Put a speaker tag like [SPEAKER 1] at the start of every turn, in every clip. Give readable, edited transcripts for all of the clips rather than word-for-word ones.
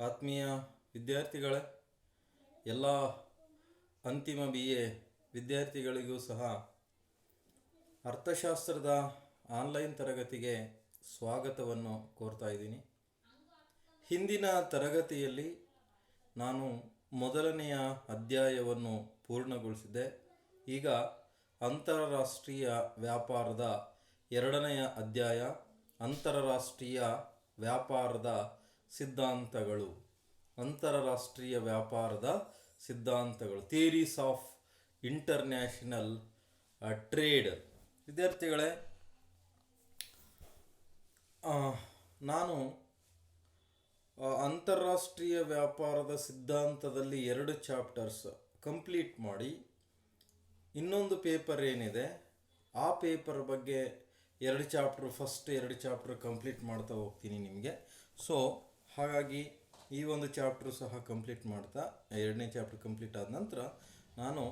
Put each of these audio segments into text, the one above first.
[SPEAKER 1] ಆತ್ಮೀಯ ವಿದ್ಯಾರ್ಥಿಗಳೇ, ಎಲ್ಲ ಅಂತಿಮ BA ವಿದ್ಯಾರ್ಥಿಗಳಿಗೂ ಸಹ ಅರ್ಥಶಾಸ್ತ್ರದ ಆನ್ಲೈನ್ ತರಗತಿಗೆ ಸ್ವಾಗತವನ್ನು ಕೋರ್ತಾ ಇದ್ದೀನಿ. ಹಿಂದಿನ ತರಗತಿಯಲ್ಲಿ ನಾನು ಮೊದಲನೆಯ ಅಧ್ಯಾಯವನ್ನು ಪೂರ್ಣಗೊಳಿಸಿದ್ದೆ. ಈಗ ಅಂತಾರಾಷ್ಟ್ರೀಯ ವ್ಯಾಪಾರದ ಎರಡನೆಯ ಅಧ್ಯಾಯ, ಅಂತಾರಾಷ್ಟ್ರೀಯ ವ್ಯಾಪಾರದ ಸಿದ್ಧಾಂತಗಳು. ಅಂತಾರಾಷ್ಟ್ರೀಯ ವ್ಯಾಪಾರದ ಸಿದ್ಧಾಂತಗಳು, ಥಿಯರೀಸ್ ಆಫ್ ಇಂಟರ್ನ್ಯಾಷನಲ್ ಟ್ರೇಡ್. ವಿದ್ಯಾರ್ಥಿಗಳೇ, ನಾನು ಅಂತಾರಾಷ್ಟ್ರೀಯ ವ್ಯಾಪಾರದ ಸಿದ್ಧಾಂತದಲ್ಲಿ 2 ಚಾಪ್ಟರ್ಸ್ ಕಂಪ್ಲೀಟ್ ಮಾಡಿ ಇನ್ನೊಂದು ಪೇಪರ್ ಏನಿದೆ ಆ ಪೇಪರ್ ಬಗ್ಗೆ 2 ಚಾಪ್ಟರ್, ಫಸ್ಟ್ 2 ಚಾಪ್ಟರ್ ಕಂಪ್ಲೀಟ್ ಮಾಡ್ತಾ ಹೋಗ್ತೀನಿ ನಿಮಗೆ. ಸೊ ಹಾಗಾಗಿ ಈ ಒಂದು ಚಾಪ್ಟರ್ ಸಹ ಕಂಪ್ಲೀಟ್ ಮಾಡ್ತಾ, 2ನೇ ಚಾಪ್ಟರ್ ಕಂಪ್ಲೀಟ್ ಆದ ನಂತರ ನಾನು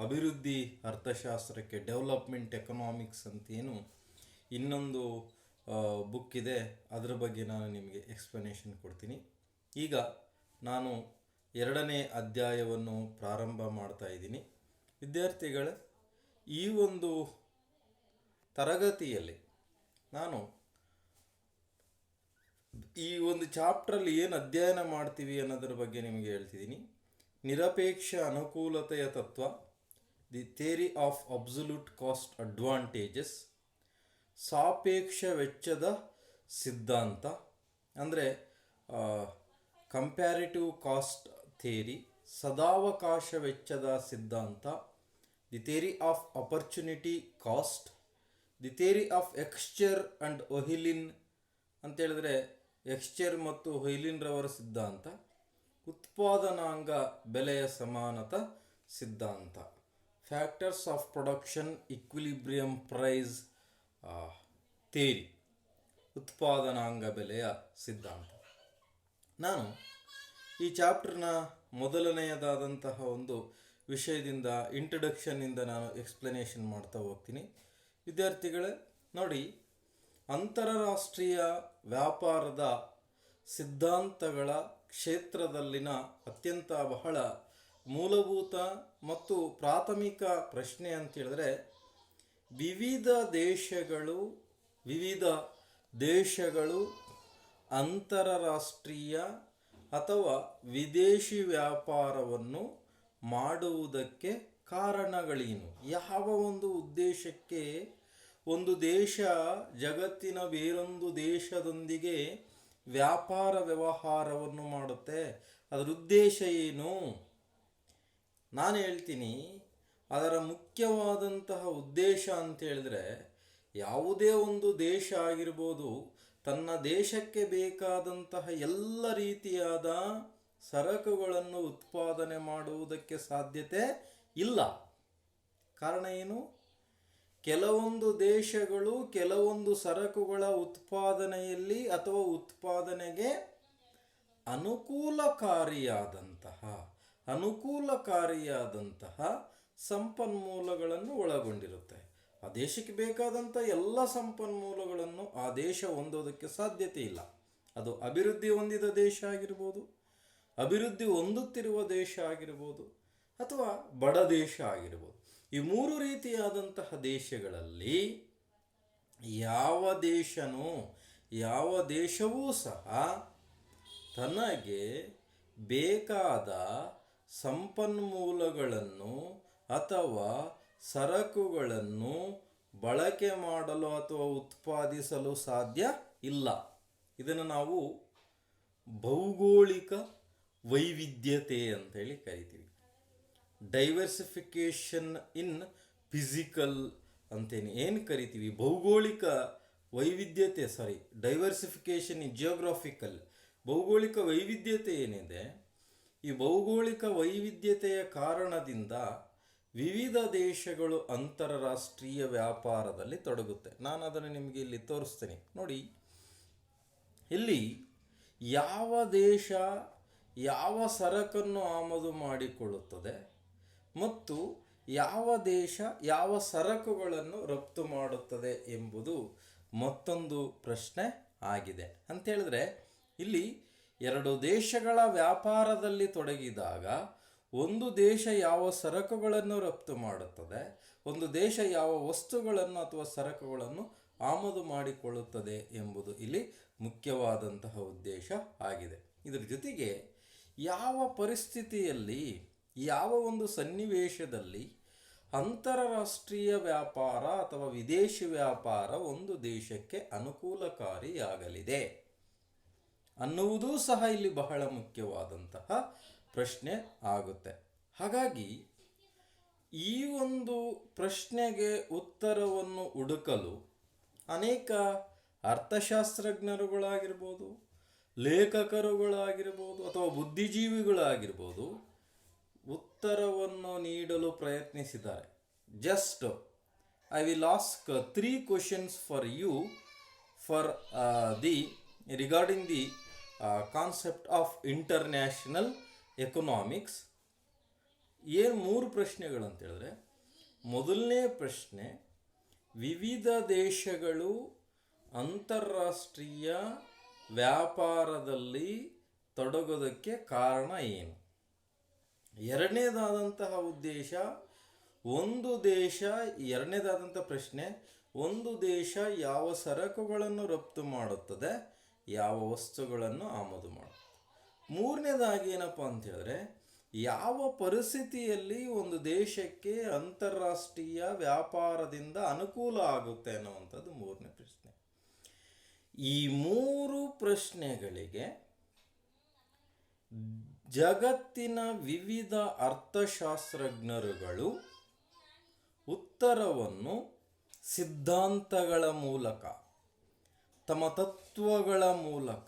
[SPEAKER 1] ಅಭಿವೃದ್ಧಿ ಅರ್ಥಶಾಸ್ತ್ರಕ್ಕೆ, ಡೆವಲಪ್ಮೆಂಟ್ ಎಕನಾಮಿಕ್ಸ್ ಅಂತೇನು ಇನ್ನೊಂದು ಬುಕ್ ಇದೆ, ಅದರ ಬಗ್ಗೆ ನಾನು ನಿಮಗೆ ಎಕ್ಸ್ಪ್ಲನೇಷನ್ ಕೊಡ್ತೀನಿ. ಈಗ ನಾನು 2ನೇ ಅಧ್ಯಾಯವನ್ನು ಪ್ರಾರಂಭ ಮಾಡ್ತಾ ಇದ್ದೀನಿ. ವಿದ್ಯಾರ್ಥಿಗಳೇ, ಈ ಒಂದು ತರಗತಿಯಲ್ಲಿ ನಾನು ಈ ಒಂದು ಚಾಪ್ಟ್ರಲ್ಲಿ ಏನು ಅಧ್ಯಯನ ಮಾಡ್ತೀವಿ ಅನ್ನೋದ್ರ ಬಗ್ಗೆ ನಿಮಗೆ ಹೇಳ್ತಿದ್ದೀನಿ. ನಿರಪೇಕ್ಷ ಅನುಕೂಲತೆಯ ತತ್ವ, the theory of absolute cost advantages, ಸಾಪೇಕ್ಷ ವೆಚ್ಚದ ಸಿದ್ಧಾಂತ ಅಂದರೆ ಕಂಪ್ಯಾರಿಟಿವ್ ಕಾಸ್ಟ್ ಥಿಯರಿ, ಸದಾವಕಾಶ ವೆಚ್ಚದ ಸಿದ್ಧಾಂತ, the theory of opportunity cost, the theory of Heckscher and Ohlin ಅಂತೇಳಿದ್ರೆ ಎಕ್ಸ್ಚರ್ ಮತ್ತು ಹೊಯ್ಲಿನ್ರವರ ಸಿದ್ಧಾಂತ, ಉತ್ಪಾದನಾಂಗ ಬೆಲೆಯ ಸಮಾನತ ಸಿದ್ಧಾಂತ, factors of production equilibrium price theory, ಉತ್ಪಾದನಾಂಗ ಬೆಲೆಯ ಸಿದ್ಧಾಂತ. ನಾನು ಈ ಚಾಪ್ಟರ್ನ ಮೊದಲನೆಯದಾದಂತಹ ಒಂದು ವಿಷಯದಿಂದ, ಇಂಟ್ರಡಕ್ಷನ್ನಿಂದ ನಾನು ಎಕ್ಸ್ಪ್ಲನೇಷನ್ ಮಾಡ್ತಾ ಹೋಗ್ತೀನಿ. ವಿದ್ಯಾರ್ಥಿಗಳೇ ನೋಡಿ, ಅಂತಾರಾಷ್ಟ್ರೀಯ ವ್ಯಾಪಾರದ ಸಿದ್ಧಾಂತಗಳ ಕ್ಷೇತ್ರದಲ್ಲಿನ ಅತ್ಯಂತ ಬಹಳ ಮೂಲಭೂತ ಮತ್ತು ಪ್ರಾಥಮಿಕ ಪ್ರಶ್ನೆ ಅಂತ ಹೇಳಿದ್ರೆ, ವಿವಿಧ ದೇಶಗಳು ಅಂತಾರಾಷ್ಟ್ರೀಯ ಅಥವಾ ವಿದೇಶಿ ವ್ಯಾಪಾರವನ್ನು ಮಾಡುವುದಕ್ಕೆ ಕಾರಣಗಳೇನು? ಯಾವ ಒಂದು ಉದ್ದೇಶಕ್ಕೆ ಒಂದು ದೇಶ ಜಗತ್ತಿನ ಬೇರೊಂದು ದೇಶದೊಂದಿಗೆ ವ್ಯಾಪಾರ ವ್ಯವಹಾರವನ್ನು ಮಾಡುತ್ತೆ? ಅದರ ಉದ್ದೇಶ ಏನು? ನಾನು ಹೇಳ್ತೀನಿ, ಅದರ ಮುಖ್ಯವಾದಂತಹ ಉದ್ದೇಶ ಅಂತ ಹೇಳಿದ್ರೆ, ಯಾವುದೇ ಒಂದು ದೇಶ ಆಗಿರ್ಬೋದು, ತನ್ನ ದೇಶಕ್ಕೆ ಬೇಕಾದಂತಹ ಎಲ್ಲ ರೀತಿಯಾದ ಸರಕುಗಳನ್ನು ಉತ್ಪಾದನೆ ಮಾಡುವುದಕ್ಕೆ ಸಾಧ್ಯತೆ ಇಲ್ಲ. ಕಾರಣ ಏನು? ಕೆಲವೊಂದು ದೇಶಗಳು ಕೆಲವೊಂದು ಸರಕುಗಳ ಉತ್ಪಾದನೆಯಲ್ಲಿ ಅಥವಾ ಉತ್ಪಾದನೆಗೆ ಅನುಕೂಲಕಾರಿಯಾದಂತಹ ಸಂಪನ್ಮೂಲಗಳನ್ನು ಒಳಗೊಂಡಿರುತ್ತೆ. ಆ ದೇಶಕ್ಕೆ ಬೇಕಾದಂಥ ಎಲ್ಲ ಸಂಪನ್ಮೂಲಗಳನ್ನು ಆ ದೇಶ ಹೊಂದೋದಕ್ಕೆ ಸಾಧ್ಯತೆ ಇಲ್ಲ. ಅದು ಅಭಿವೃದ್ಧಿ ಹೊಂದಿದ ದೇಶ ಆಗಿರ್ಬೋದು, ಅಭಿವೃದ್ಧಿ ಹೊಂದುತ್ತಿರುವ ದೇಶ ಆಗಿರ್ಬೋದು, ಅಥವಾ ಬಡ ದೇಶ ಆಗಿರ್ಬೋದು. ಈ 3 ರೀತಿಯಾದಂತಹ ದೇಶಗಳಲ್ಲಿ ಯಾವ ದೇಶವೂ ಸಹ ತನಗೆ ಬೇಕಾದ ಸಂಪನ್ಮೂಲಗಳನ್ನು ಅಥವಾ ಸರಕುಗಳನ್ನು ಬಳಕೆ ಮಾಡಲು ಅಥವಾ ಉತ್ಪಾದಿಸಲು ಸಾಧ್ಯ ಇಲ್ಲ. ಇದನ್ನು ನಾವು ಭೌಗೋಳಿಕ ವೈವಿಧ್ಯತೆ ಅಂತೇಳಿ ಕರಿತೀವಿ. ಡೈವರ್ಸಿಫಿಕೇಶನ್ ಇನ್ ಫಿಸಿಕಲ್ ಅಂತೇನು ಏನು ಕರಿತೀವಿ, ಭೌಗೋಳಿಕ ವೈವಿಧ್ಯತೆ, ಡೈವರ್ಸಿಫಿಕೇಶನ್ ಇನ್ ಜಿಯೋಗ್ರಾಫಿಕಲ್, ಭೌಗೋಳಿಕ ವೈವಿಧ್ಯತೆ ಏನಿದೆ, ಈ ಭೌಗೋಳಿಕ ವೈವಿಧ್ಯತೆಯ ಕಾರಣದಿಂದ ವಿವಿಧ ದೇಶಗಳು ಅಂತಾರಾಷ್ಟ್ರೀಯ ವ್ಯಾಪಾರದಲ್ಲಿ ತೊಡಗುತ್ತೆ. ನಾನು ಅದನ್ನು ನಿಮಗೆ ಇಲ್ಲಿ ತೋರಿಸ್ತೀನಿ. ನೋಡಿ, ಇಲ್ಲಿ ಯಾವ ದೇಶ ಯಾವ ಸರಕನ್ನು ಆಮದು ಮಾಡಿಕೊಳ್ಳುತ್ತದೆ ಮತ್ತು ಯಾವ ದೇಶ ಯಾವ ಸರಕುಗಳನ್ನು ರಫ್ತು ಮಾಡುತ್ತದೆ ಎಂಬುದು ಮತ್ತೊಂದು ಪ್ರಶ್ನೆ ಆಗಿದೆ. ಅಂತೇಳಿದ್ರೆ ಇಲ್ಲಿ ಎರಡು ದೇಶಗಳ ವ್ಯಾಪಾರದಲ್ಲಿ ತೊಡಗಿದಾಗ ಒಂದು ದೇಶ ಯಾವ ಸರಕುಗಳನ್ನು ರಫ್ತು ಮಾಡುತ್ತದೆ, ಒಂದು ದೇಶ ಯಾವ ವಸ್ತುಗಳನ್ನು ಅಥವಾ ಸರಕುಗಳನ್ನು ಆಮದು ಮಾಡಿಕೊಳ್ಳುತ್ತದೆ ಎಂಬುದು ಇಲ್ಲಿ ಮುಖ್ಯವಾದಂತಹ ಉದ್ದೇಶ ಆಗಿದೆ. ಇದರ ಜೊತೆಗೆ ಯಾವ ಪರಿಸ್ಥಿತಿಯಲ್ಲಿ, ಯಾವ ಒಂದು ಸನ್ನಿವೇಶದಲ್ಲಿ ಅಂತಾರಾಷ್ಟ್ರೀಯ ವ್ಯಾಪಾರ ಅಥವಾ ವಿದೇಶಿ ವ್ಯಾಪಾರ ಒಂದು ದೇಶಕ್ಕೆ ಅನುಕೂಲಕಾರಿಯಾಗಲಿದೆ ಅನ್ನುವುದೂ ಸಹ ಇಲ್ಲಿ ಬಹಳ ಮುಖ್ಯವಾದಂತಹ ಪ್ರಶ್ನೆ ಆಗುತ್ತೆ. ಹಾಗಾಗಿ ಈ ಒಂದು ಪ್ರಶ್ನೆಗೆ ಉತ್ತರವನ್ನು ಹುಡುಕಲು ಅನೇಕ ಅರ್ಥಶಾಸ್ತ್ರಜ್ಞರುಗಳಾಗಿರ್ಬೋದು, ಲೇಖಕರುಗಳಾಗಿರ್ಬೋದು ಅಥವಾ ಬುದ್ಧಿಜೀವಿಗಳಾಗಿರ್ಬೋದು ಉತ್ತರವನ್ನು ನೀಡಲು ಪ್ರಯತ್ನಿಸಿದ್ದಾರೆ. Just I will ask 3 questions for you for the regarding the concept of international economics. ಏನು 3 ಪ್ರಶ್ನೆಗಳು ಅಂತ ಹೇಳಿದ್ರೆ, ಮೊದಲನೇ ಪ್ರಶ್ನೆ, ವಿವಿಧ ದೇಶಗಳು ಅಂತಾರಾಷ್ಟ್ರೀಯ ವ್ಯಾಪಾರದಲ್ಲಿ ತೊಡಗೋದಕ್ಕೆ ಕಾರಣ ಏನು? ಎರಡನೇದಾದಂತಹ ಉದ್ದೇಶ, ಎರಡನೇದಾದಂಥ ಪ್ರಶ್ನೆ, ಒಂದು ದೇಶ ಯಾವ ಸರಕುಗಳನ್ನು ರಫ್ತು ಮಾಡುತ್ತದೆ, ಯಾವ ವಸ್ತುಗಳನ್ನು ಆಮದು ಮಾಡುತ್ತದೆ. ಮೂರನೇದಾಗಿ ಏನಪ್ಪ ಅಂತ ಹೇಳಿದ್ರೆ, ಯಾವ ಪರಿಸ್ಥಿತಿಯಲ್ಲಿ ಒಂದು ದೇಶಕ್ಕೆ ಅಂತಾರಾಷ್ಟ್ರೀಯ ವ್ಯಾಪಾರದಿಂದ ಅನುಕೂಲ ಆಗುತ್ತೆ ಅನ್ನುವಂಥದ್ದು ಮೂರನೇ ಪ್ರಶ್ನೆ. ಈ 3 ಪ್ರಶ್ನೆಗಳಿಗೆ ಜಗತ್ತಿನ ವಿವಿಧ ಅರ್ಥಶಾಸ್ತ್ರಜ್ಞರುಗಳು ಉತ್ತರವನ್ನು ಸಿದ್ಧಾಂತಗಳ ಮೂಲಕ, ತಮ್ಮ ತತ್ವಗಳ ಮೂಲಕ,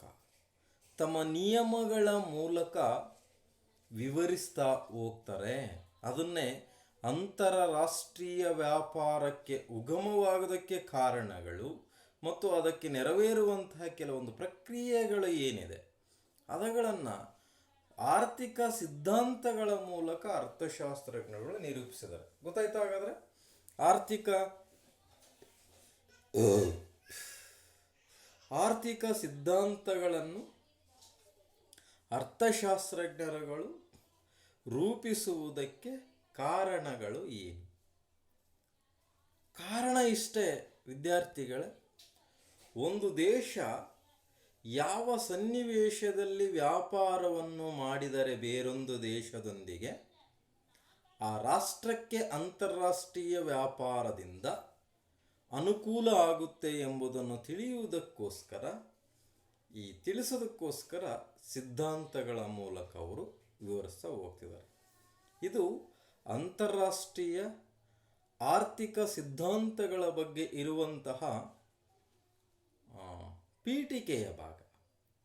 [SPEAKER 1] ತಮ್ಮ ನಿಯಮಗಳ ಮೂಲಕ ವಿವರಿಸ್ತಾ ಹೋಗ್ತಾರೆ. ಅದನ್ನೇ ಅಂತಾರಾಷ್ಟ್ರೀಯ ವ್ಯಾಪಾರಕ್ಕೆ ಉಗಮವಾಗೋದಕ್ಕೆ ಕಾರಣಗಳು ಮತ್ತು ಅದಕ್ಕೆ ನೆರವೇರುವಂತಹ ಕೆಲವೊಂದು ಪ್ರಕ್ರಿಯೆಗಳು ಏನಿದೆ ಅವುಗಳನ್ನು ಆರ್ಥಿಕ ಸಿದ್ಧಾಂತಗಳ ಮೂಲಕ ಅರ್ಥಶಾಸ್ತ್ರಜ್ಞರು ನಿರೂಪಿಸಿದ್ದಾರೆ. ಗೊತ್ತಾಯ್ತಾ? ಹಾಗಾದರೆ ಆರ್ಥಿಕ ಸಿದ್ಧಾಂತಗಳನ್ನು ಅರ್ಥಶಾಸ್ತ್ರಜ್ಞರುಗಳು ರೂಪಿಸುವುದಕ್ಕೆ ಕಾರಣಗಳು ಏನು? ಕಾರಣ ಇಷ್ಟೇ ವಿದ್ಯಾರ್ಥಿಗಳೇ, ಒಂದು ದೇಶ ಯಾವ ಸನ್ನಿವೇಶದಲ್ಲಿ ವ್ಯಾಪಾರವನ್ನು ಮಾಡಿದರೆ ಬೇರೊಂದು ದೇಶದೊಂದಿಗೆ ಆ ರಾಷ್ಟ್ರಕ್ಕೆ ಅಂತಾರಾಷ್ಟ್ರೀಯ ವ್ಯಾಪಾರದಿಂದ ಅನುಕೂಲ ಆಗುತ್ತೆ ಎಂಬುದನ್ನು ತಿಳಿಸೋದಕ್ಕೋಸ್ಕರ ಸಿದ್ಧಾಂತಗಳ ಮೂಲಕ ಅವರು ವಿವರಿಸ್ತಾ ಹೋಗ್ತಿದ್ದಾರೆ. ಇದು ಅಂತಾರಾಷ್ಟ್ರೀಯ ಆರ್ಥಿಕ ಸಿದ್ಧಾಂತಗಳ ಬಗ್ಗೆ ಇರುವಂತಹ ಪೀಠಿಕೆಯ ಭಾಗ.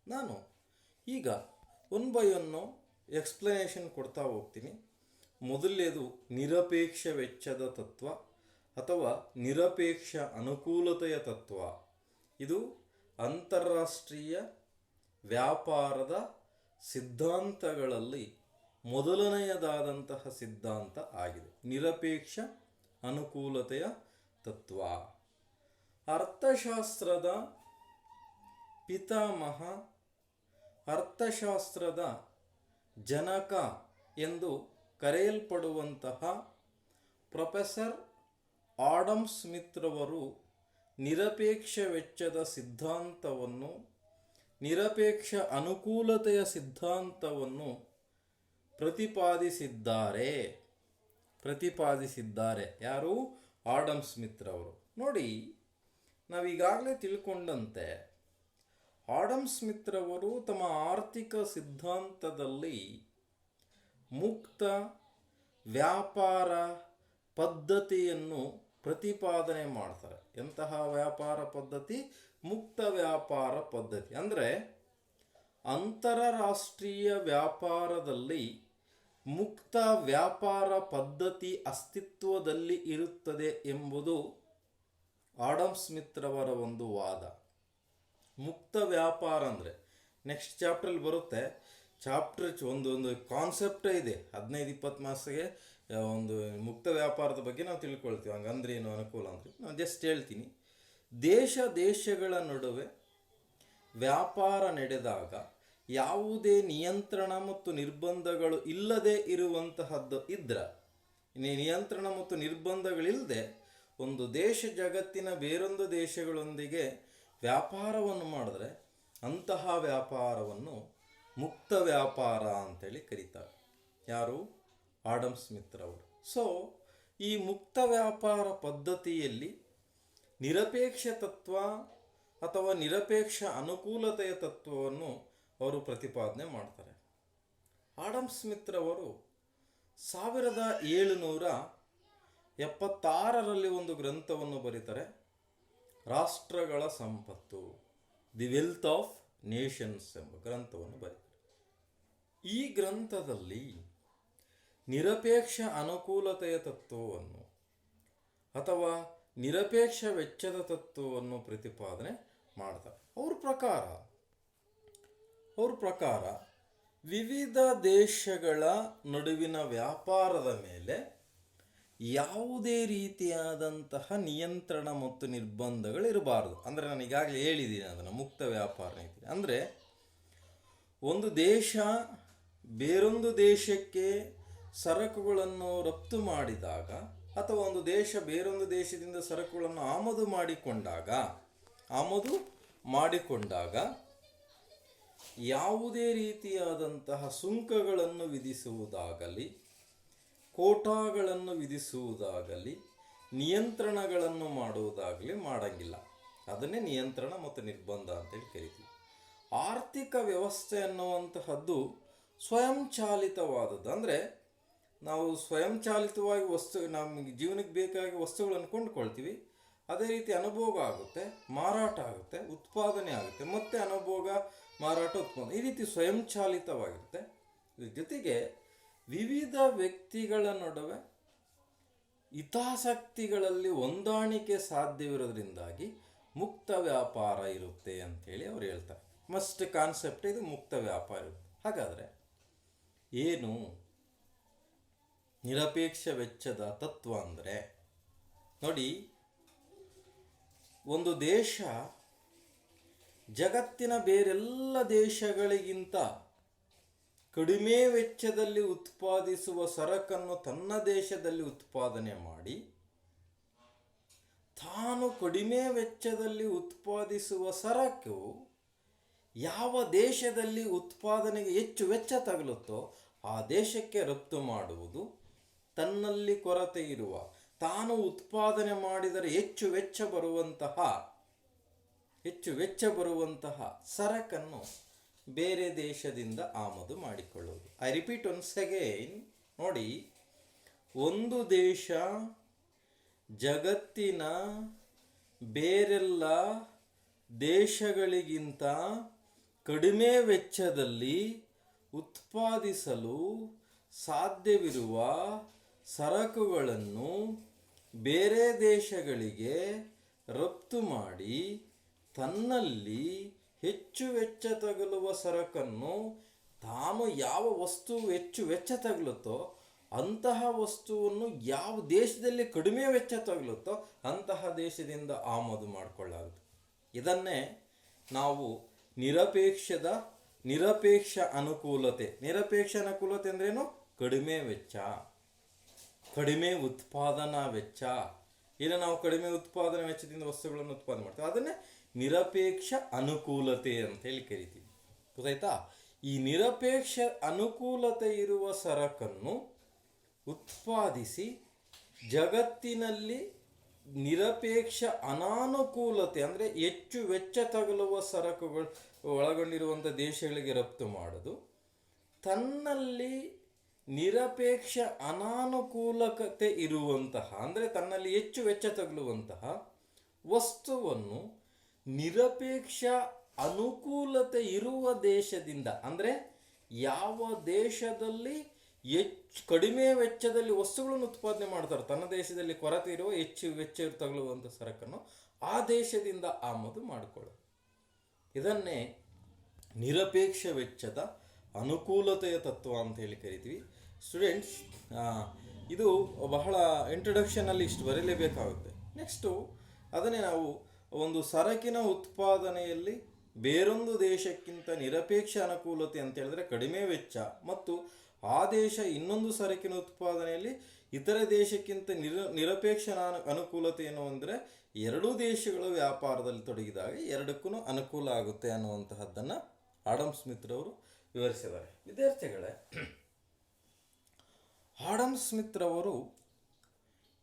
[SPEAKER 1] ನಾನು ಈಗ ಒನ್ ಬೈ ಒನ್ನು ಎಕ್ಸ್ಪ್ಲನೇಷನ್ ಕೊಡ್ತಾ ಹೋಗ್ತೀನಿ. ಮೊದಲನೇದು ನಿರಪೇಕ್ಷ ವೆಚ್ಚದ ತತ್ವ ಅಥವಾ ನಿರಪೇಕ್ಷ ಅನುಕೂಲತೆಯ ತತ್ವ. ಇದು ಅಂತಾರಾಷ್ಟ್ರೀಯ ವ್ಯಾಪಾರದ ಸಿದ್ಧಾಂತಗಳಲ್ಲಿ ಮೊದಲನೆಯದಾದಂತಹ ಸಿದ್ಧಾಂತ ಆಗಿದೆ, ನಿರಪೇಕ್ಷ ಅನುಕೂಲತೆಯ ತತ್ವ. ಅರ್ಥಶಾಸ್ತ್ರದ ಪಿತಾಮಹ, ಅರ್ಥಶಾಸ್ತ್ರದ ಜನಕ ಎಂದು ಕರೆಯಲ್ಪಡುವಂತಹ ಪ್ರೊಫೆಸರ್ ಆಡಮ್ ಸ್ಮಿತ್ ರವರು ನಿರಪೇಕ್ಷ ವೆಚ್ಚದ ಸಿದ್ಧಾಂತವನ್ನು, ನಿರಪೇಕ್ಷ ಅನುಕೂಲತೆಯ ಸಿದ್ಧಾಂತವನ್ನು ಪ್ರತಿಪಾದಿಸಿದ್ದಾರೆ. ಯಾರು? ಆಡಮ್ ಸ್ಮಿತ್ ರವರು. ನೋಡಿ, ನಾವೀಗಾಗಲೇ ತಿಳ್ಕೊಂಡಂತೆ ಆಡಮ್ ಸ್ಮಿತ್ ರವರು ತಮ್ಮ ಆರ್ಥಿಕ ಸಿದ್ಧಾಂತದಲ್ಲಿ ಮುಕ್ತ ವ್ಯಾಪಾರ ಪದ್ಧತಿಯನ್ನು ಪ್ರತಿಪಾದನೆ ಮಾಡ್ತಾರೆ. ಎಂತಹ ವ್ಯಾಪಾರ ಪದ್ಧತಿ? ಮುಕ್ತ ವ್ಯಾಪಾರ ಪದ್ಧತಿ. ಅಂದರೆ ಅಂತಾರಾಷ್ಟ್ರೀಯ ವ್ಯಾಪಾರದಲ್ಲಿ ಮುಕ್ತ ವ್ಯಾಪಾರ ಪದ್ಧತಿ ಅಸ್ತಿತ್ವದಲ್ಲಿ ಇರುತ್ತದೆ ಎಂಬುದು ಆಡಮ್ ಸ್ಮಿತ್ ರವರ ಒಂದು ವಾದ. ಮುಕ್ತ ವ್ಯಾಪಾರ ಅಂದರೆ ನೆಕ್ಸ್ಟ್ ಚಾಪ್ಟ್ರಲ್ಲಿ ಬರುತ್ತೆ. ಚಾಪ್ಟರ್ ಒಂದು ಕಾನ್ಸೆಪ್ಟೇ ಇದೆ. 15-20 ಮಾರ್ಕ್ಸ್ಗೆ ಒಂದು ಮುಕ್ತ ವ್ಯಾಪಾರದ ಬಗ್ಗೆ ನಾವು ತಿಳ್ಕೊಳ್ತೀವಿ. ಹಂಗಂದ್ರೆ ಏನು, ಅನುಕೂಲ ಅಂದರೆ ನಾನು ಜಸ್ಟ್ ಹೇಳ್ತೀನಿ. ದೇಶಗಳ ನಡುವೆ ವ್ಯಾಪಾರ ನಡೆದಾಗ ಯಾವುದೇ ನಿಯಂತ್ರಣ ಮತ್ತು ನಿರ್ಬಂಧಗಳು ಇಲ್ಲದೆ ಇರುವಂತಹದ್ದು ಇದ್ರೆ, ನಿಯಂತ್ರಣ ಮತ್ತು ನಿರ್ಬಂಧಗಳಿಲ್ಲದೆ ಒಂದು ದೇಶ ಜಗತ್ತಿನ ಬೇರೊಂದು ದೇಶಗಳೊಂದಿಗೆ ವ್ಯಾಪಾರವನ್ನು ಮಾಡಿದ್ರೆ ಅಂತಹ ವ್ಯಾಪಾರವನ್ನು ಮುಕ್ತ ವ್ಯಾಪಾರ ಅಂತೇಳಿ ಕರೀತಾರೆ. ಯಾರು? ಆಡಮ್ ಸ್ಮಿತ್ ರವರು. ಸೊ ಈ ಮುಕ್ತ ವ್ಯಾಪಾರ ಪದ್ಧತಿಯಲ್ಲಿ ನಿರಪೇಕ್ಷ ತತ್ವ ಅಥವಾ ನಿರಪೇಕ್ಷ ಅನುಕೂಲತೆಯ ತತ್ವವನ್ನು ಅವರು ಪ್ರತಿಪಾದನೆ ಮಾಡ್ತಾರೆ. ಆಡಮ್ ಸ್ಮಿತ್ ರವರು 1776ರಲ್ಲಿ ಒಂದು ಗ್ರಂಥವನ್ನು ಬರೀತಾರೆ, ರಾಷ್ಟ್ರಗಳ ಸಂಪತ್ತು, ದಿ ವೆಲ್ತ್ ಆಫ್ ನೇಷನ್ಸ್ ಎಂಬ ಗ್ರಂಥವನ್ನು ಬರೀತಾರೆ. ಈ ಗ್ರಂಥದಲ್ಲಿ ನಿರಪೇಕ್ಷ ಅನುಕೂಲತೆಯ ತತ್ವವನ್ನು ಅಥವಾ ನಿರಪೇಕ್ಷ ವೆಚ್ಚದ ತತ್ವವನ್ನು ಪ್ರತಿಪಾದನೆ ಮಾಡ್ತಾರೆ. ಅವ್ರ ಪ್ರಕಾರ ವಿವಿಧ ದೇಶಗಳ ನಡುವಿನ ವ್ಯಾಪಾರದ ಮೇಲೆ ಯಾವುದೇ ರೀತಿಯಾದಂತಹ ನಿಯಂತ್ರಣ ಮತ್ತು ನಿರ್ಬಂಧಗಳಿರಬಾರದು. ಅಂದರೆ ನಾನು ಈಗಾಗಲೇ ಹೇಳಿದ್ದೀನಿ ಅದನ್ನು, ಮುಕ್ತ ವ್ಯಾಪಾರ ನೀತಿ ಅಂದರೆ ಒಂದು ದೇಶ ಬೇರೊಂದು ದೇಶಕ್ಕೆ ಸರಕುಗಳನ್ನು ರಫ್ತು ಮಾಡಿದಾಗ ಅಥವಾ ಒಂದು ದೇಶ ಬೇರೊಂದು ದೇಶದಿಂದ ಸರಕುಗಳನ್ನು ಆಮದು ಮಾಡಿಕೊಂಡಾಗ ಯಾವುದೇ ರೀತಿಯಾದಂತಹ ಸುಂಕಗಳನ್ನು ವಿಧಿಸುವುದಾಗಲಿ, ಕೋಟಾಗಳನ್ನು ವಿಧಿಸುವುದಾಗಲಿ, ನಿಯಂತ್ರಣಗಳನ್ನು ಮಾಡುವುದಾಗಲಿ ಮಾಡಂಗಿಲ್ಲ. ಅದನ್ನೇ ನಿಯಂತ್ರಣ ಮತ್ತು ನಿರ್ಬಂಧ ಅಂತೇಳಿ ಕರಿತೀವಿ. ಆರ್ಥಿಕ ವ್ಯವಸ್ಥೆ ಅನ್ನುವಂತಹದ್ದು ಸ್ವಯಂಚಾಲಿತವಾದದ್ದು. ಅಂದರೆ ನಾವು ಸ್ವಯಂಚಾಲಿತವಾಗಿ ನಮಗೆ ಜೀವನಕ್ಕೆ ಬೇಕಾಗಿ ವಸ್ತುಗಳನ್ನು ಕೊಂಡುಕೊಳ್ತೀವಿ, ಅದೇ ರೀತಿ ಅನುಭೋಗ ಆಗುತ್ತೆ, ಮಾರಾಟ ಆಗುತ್ತೆ, ಉತ್ಪಾದನೆ ಆಗುತ್ತೆ, ಮತ್ತೆ ಅನುಭೋಗ, ಮಾರಾಟ, ಉತ್ಪಾದನೆ, ಈ ರೀತಿ ಸ್ವಯಂಚಾಲಿತವಾಗಿರುತ್ತೆ. ಇದ್ರ ಜೊತೆಗೆ ವಿವಿಧ ವ್ಯಕ್ತಿಗಳ ನಡುವೆ ಹಿತಾಸಕ್ತಿಗಳಲ್ಲಿ ಹೊಂದಾಣಿಕೆ ಸಾಧ್ಯವಿರೋದ್ರಿಂದಾಗಿ ಮುಕ್ತ ವ್ಯಾಪಾರ ಇರುತ್ತೆ ಅಂಥೇಳಿ ಅವ್ರು ಹೇಳ್ತಾರೆ. ಮಸ್ಟ್ ಕಾನ್ಸೆಪ್ಟ್ ಇದು, ಮುಕ್ತ ವ್ಯಾಪಾರ ಇರುತ್ತೆ. ಹಾಗಾದರೆ ಏನು ನಿರಪೇಕ್ಷ ವೆಚ್ಚದ ತತ್ವ ಅಂದರೆ? ನೋಡಿ, ಒಂದು ದೇಶ ಜಗತ್ತಿನ ಬೇರೆಲ್ಲ ದೇಶಗಳಿಗಿಂತ ಕಡಿಮೆ ವೆಚ್ಚದಲ್ಲಿ ಉತ್ಪಾದಿಸುವ ಸರಕನ್ನು ತನ್ನ ದೇಶದಲ್ಲಿ ಉತ್ಪಾದನೆ ಮಾಡಿ, ತಾನು ಕಡಿಮೆ ವೆಚ್ಚದಲ್ಲಿ ಉತ್ಪಾದಿಸುವ ಸರಕು ಯಾವ ದೇಶದಲ್ಲಿ ಉತ್ಪಾದನೆಗೆ ಹೆಚ್ಚು ವೆಚ್ಚ ತಗಲುತ್ತೋ ಆ ದೇಶಕ್ಕೆ ರಫ್ತು ಮಾಡುವುದು, ತನ್ನಲ್ಲಿ ಕೊರತೆ ಇರುವ, ತಾನು ಉತ್ಪಾದನೆ ಮಾಡಿದರೆ ಹೆಚ್ಚು ವೆಚ್ಚ ಬರುವಂತಹ ಸರಕನ್ನು ಬೇರೆ ದೇಶದಿಂದ ಆಮದು ಮಾಡಿಕೊಳ್ಳುವುದು. I repeat once again. ನೋಡಿ, ಒಂದು ದೇಶ ಜಗತ್ತಿನ ಬೇರೆಲ್ಲ ದೇಶಗಳಿಗಿಂತ ಕಡಿಮೆ ವೆಚ್ಚದಲ್ಲಿ ಉತ್ಪಾದಿಸಲು ಸಾಧ್ಯವಿರುವ ಸರಕುಗಳನ್ನು ಬೇರೆ ದೇಶಗಳಿಗೆ ರಫ್ತು ಮಾಡಿ ತನ್ನಲ್ಲಿ ಹೆಚ್ಚು ವೆಚ್ಚ ತಗಲುವ ಸರಕನ್ನು, ತಾನು ಯಾವ ವಸ್ತು ಹೆಚ್ಚು ವೆಚ್ಚ ತಗಲುತ್ತೋ ಅಂತಹ ವಸ್ತುವನ್ನು ಯಾವ ದೇಶದಲ್ಲಿ ಕಡಿಮೆ ವೆಚ್ಚ ತಗಲುತ್ತೋ ಅಂತಹ ದೇಶದಿಂದ ಆಮದು ಮಾಡಿಕೊಳ್ಳಾಗುತ್ತೆ. ಇದನ್ನೇ ನಾವು ನಿರಪೇಕ್ಷ ಅನುಕೂಲತೆ. ನಿರಪೇಕ್ಷ ಅನುಕೂಲತೆ ಅಂದ್ರೇನು? ಕಡಿಮೆ ವೆಚ್ಚ, ಕಡಿಮೆ ಉತ್ಪಾದನಾ ವೆಚ್ಚ. ಈಗ ನಾವು ಕಡಿಮೆ ಉತ್ಪಾದನಾ ವೆಚ್ಚದಿಂದ ವಸ್ತುಗಳನ್ನು ಉತ್ಪಾದನೆ ಮಾಡ್ತೀವಿ, ಅದನ್ನೇ ನಿರಪೇಕ್ಷ ಅನುಕೂಲತೆ ಅಂತ ಹೇಳಿ ಕರಿತೀವಿ. ಗೊತ್ತಾಯ್ತಾ? ಈ ನಿರಪೇಕ್ಷ ಅನುಕೂಲತೆ ಇರುವ ಸರಕನ್ನು ಉತ್ಪಾದಿಸಿ ಜಗತ್ತಿನಲ್ಲಿ ನಿರಪೇಕ್ಷ ಅನಾನುಕೂಲತೆ ಅಂದರೆ ಹೆಚ್ಚು ವೆಚ್ಚ ತಗಲುವ ಸರಕುಗಳು ಒಳಗೊಂಡಿರುವಂಥ ದೇಶಗಳಿಗೆ ರಫ್ತು ಮಾಡೋದು, ತನ್ನಲ್ಲಿ ನಿರಪೇಕ್ಷ ಅನಾನುಕೂಲತೆ ಇರುವಂತಹ ಅಂದರೆ ತನ್ನಲ್ಲಿ ಹೆಚ್ಚು ವೆಚ್ಚ ತಗಲುವಂತಹ ವಸ್ತುವನ್ನು ನಿರಪೇಕ್ಷ ಅನುಕೂಲತೆ ಇರುವ ದೇಶದಿಂದ, ಅಂದರೆ ಯಾವ ದೇಶದಲ್ಲಿ ಕಡಿಮೆ ವೆಚ್ಚದಲ್ಲಿ ವಸ್ತುಗಳನ್ನು ಉತ್ಪಾದನೆ ಮಾಡ್ತಾರೆ, ತನ್ನ ದೇಶದಲ್ಲಿ ಕೊರತೆ ಇರುವ ಹೆಚ್ಚು ವೆಚ್ಚ ತಗಲುವಂಥ ಸರಕನ್ನು ಆ ದೇಶದಿಂದ ಆಮದು ಮಾಡಿಕೊಳ್ಳೋದು. ಇದನ್ನೇ ನಿರಪೇಕ್ಷ ವೆಚ್ಚದ ಅನುಕೂಲತೆಯ ತತ್ವ ಅಂತ ಹೇಳಿ ಕರಿತೀವಿ. ಸ್ಟೂಡೆಂಟ್ಸ್, ಇದು ಬಹಳ ಇಂಟ್ರೊಡಕ್ಷನಲ್ಲಿ ಇಷ್ಟು ಬರೀಲೇಬೇಕಾಗುತ್ತೆ. ನೆಕ್ಸ್ಟು ಅದನ್ನೇ ನಾವು ಒಂದು ಸರಕಿನ ಉತ್ಪಾದನೆಯಲ್ಲಿ ಬೇರೊಂದು ದೇಶಕ್ಕಿಂತ ನಿರಪೇಕ್ಷ ಅನುಕೂಲತೆ ಅಂತ ಹೇಳಿದ್ರೆ ಕಡಿಮೆ ವೆಚ್ಚ, ಮತ್ತು ಆ ದೇಶ ಇನ್ನೊಂದು ಸರಕಿನ ಉತ್ಪಾದನೆಯಲ್ಲಿ ಇತರೆ ದೇಶಕ್ಕಿಂತ ನಿರಪೇಕ್ಷ ಅನುಕೂಲತೆ ಏನು ಅಂದರೆ ಎರಡೂ ದೇಶಗಳು ವ್ಯಾಪಾರದಲ್ಲಿ ತೊಡಗಿದಾಗ ಎರಡಕ್ಕೂ ಅನುಕೂಲ ಆಗುತ್ತೆ ಅನ್ನುವಂತಹದ್ದನ್ನು ಆಡಮ್ ಸ್ಮಿತ್ ರವರು ವಿವರಿಸಿದ್ದಾರೆ. ವಿದ್ಯಾರ್ಥಿಗಳೇ, ಆಡಮ್ ಸ್ಮಿತ್ ರವರು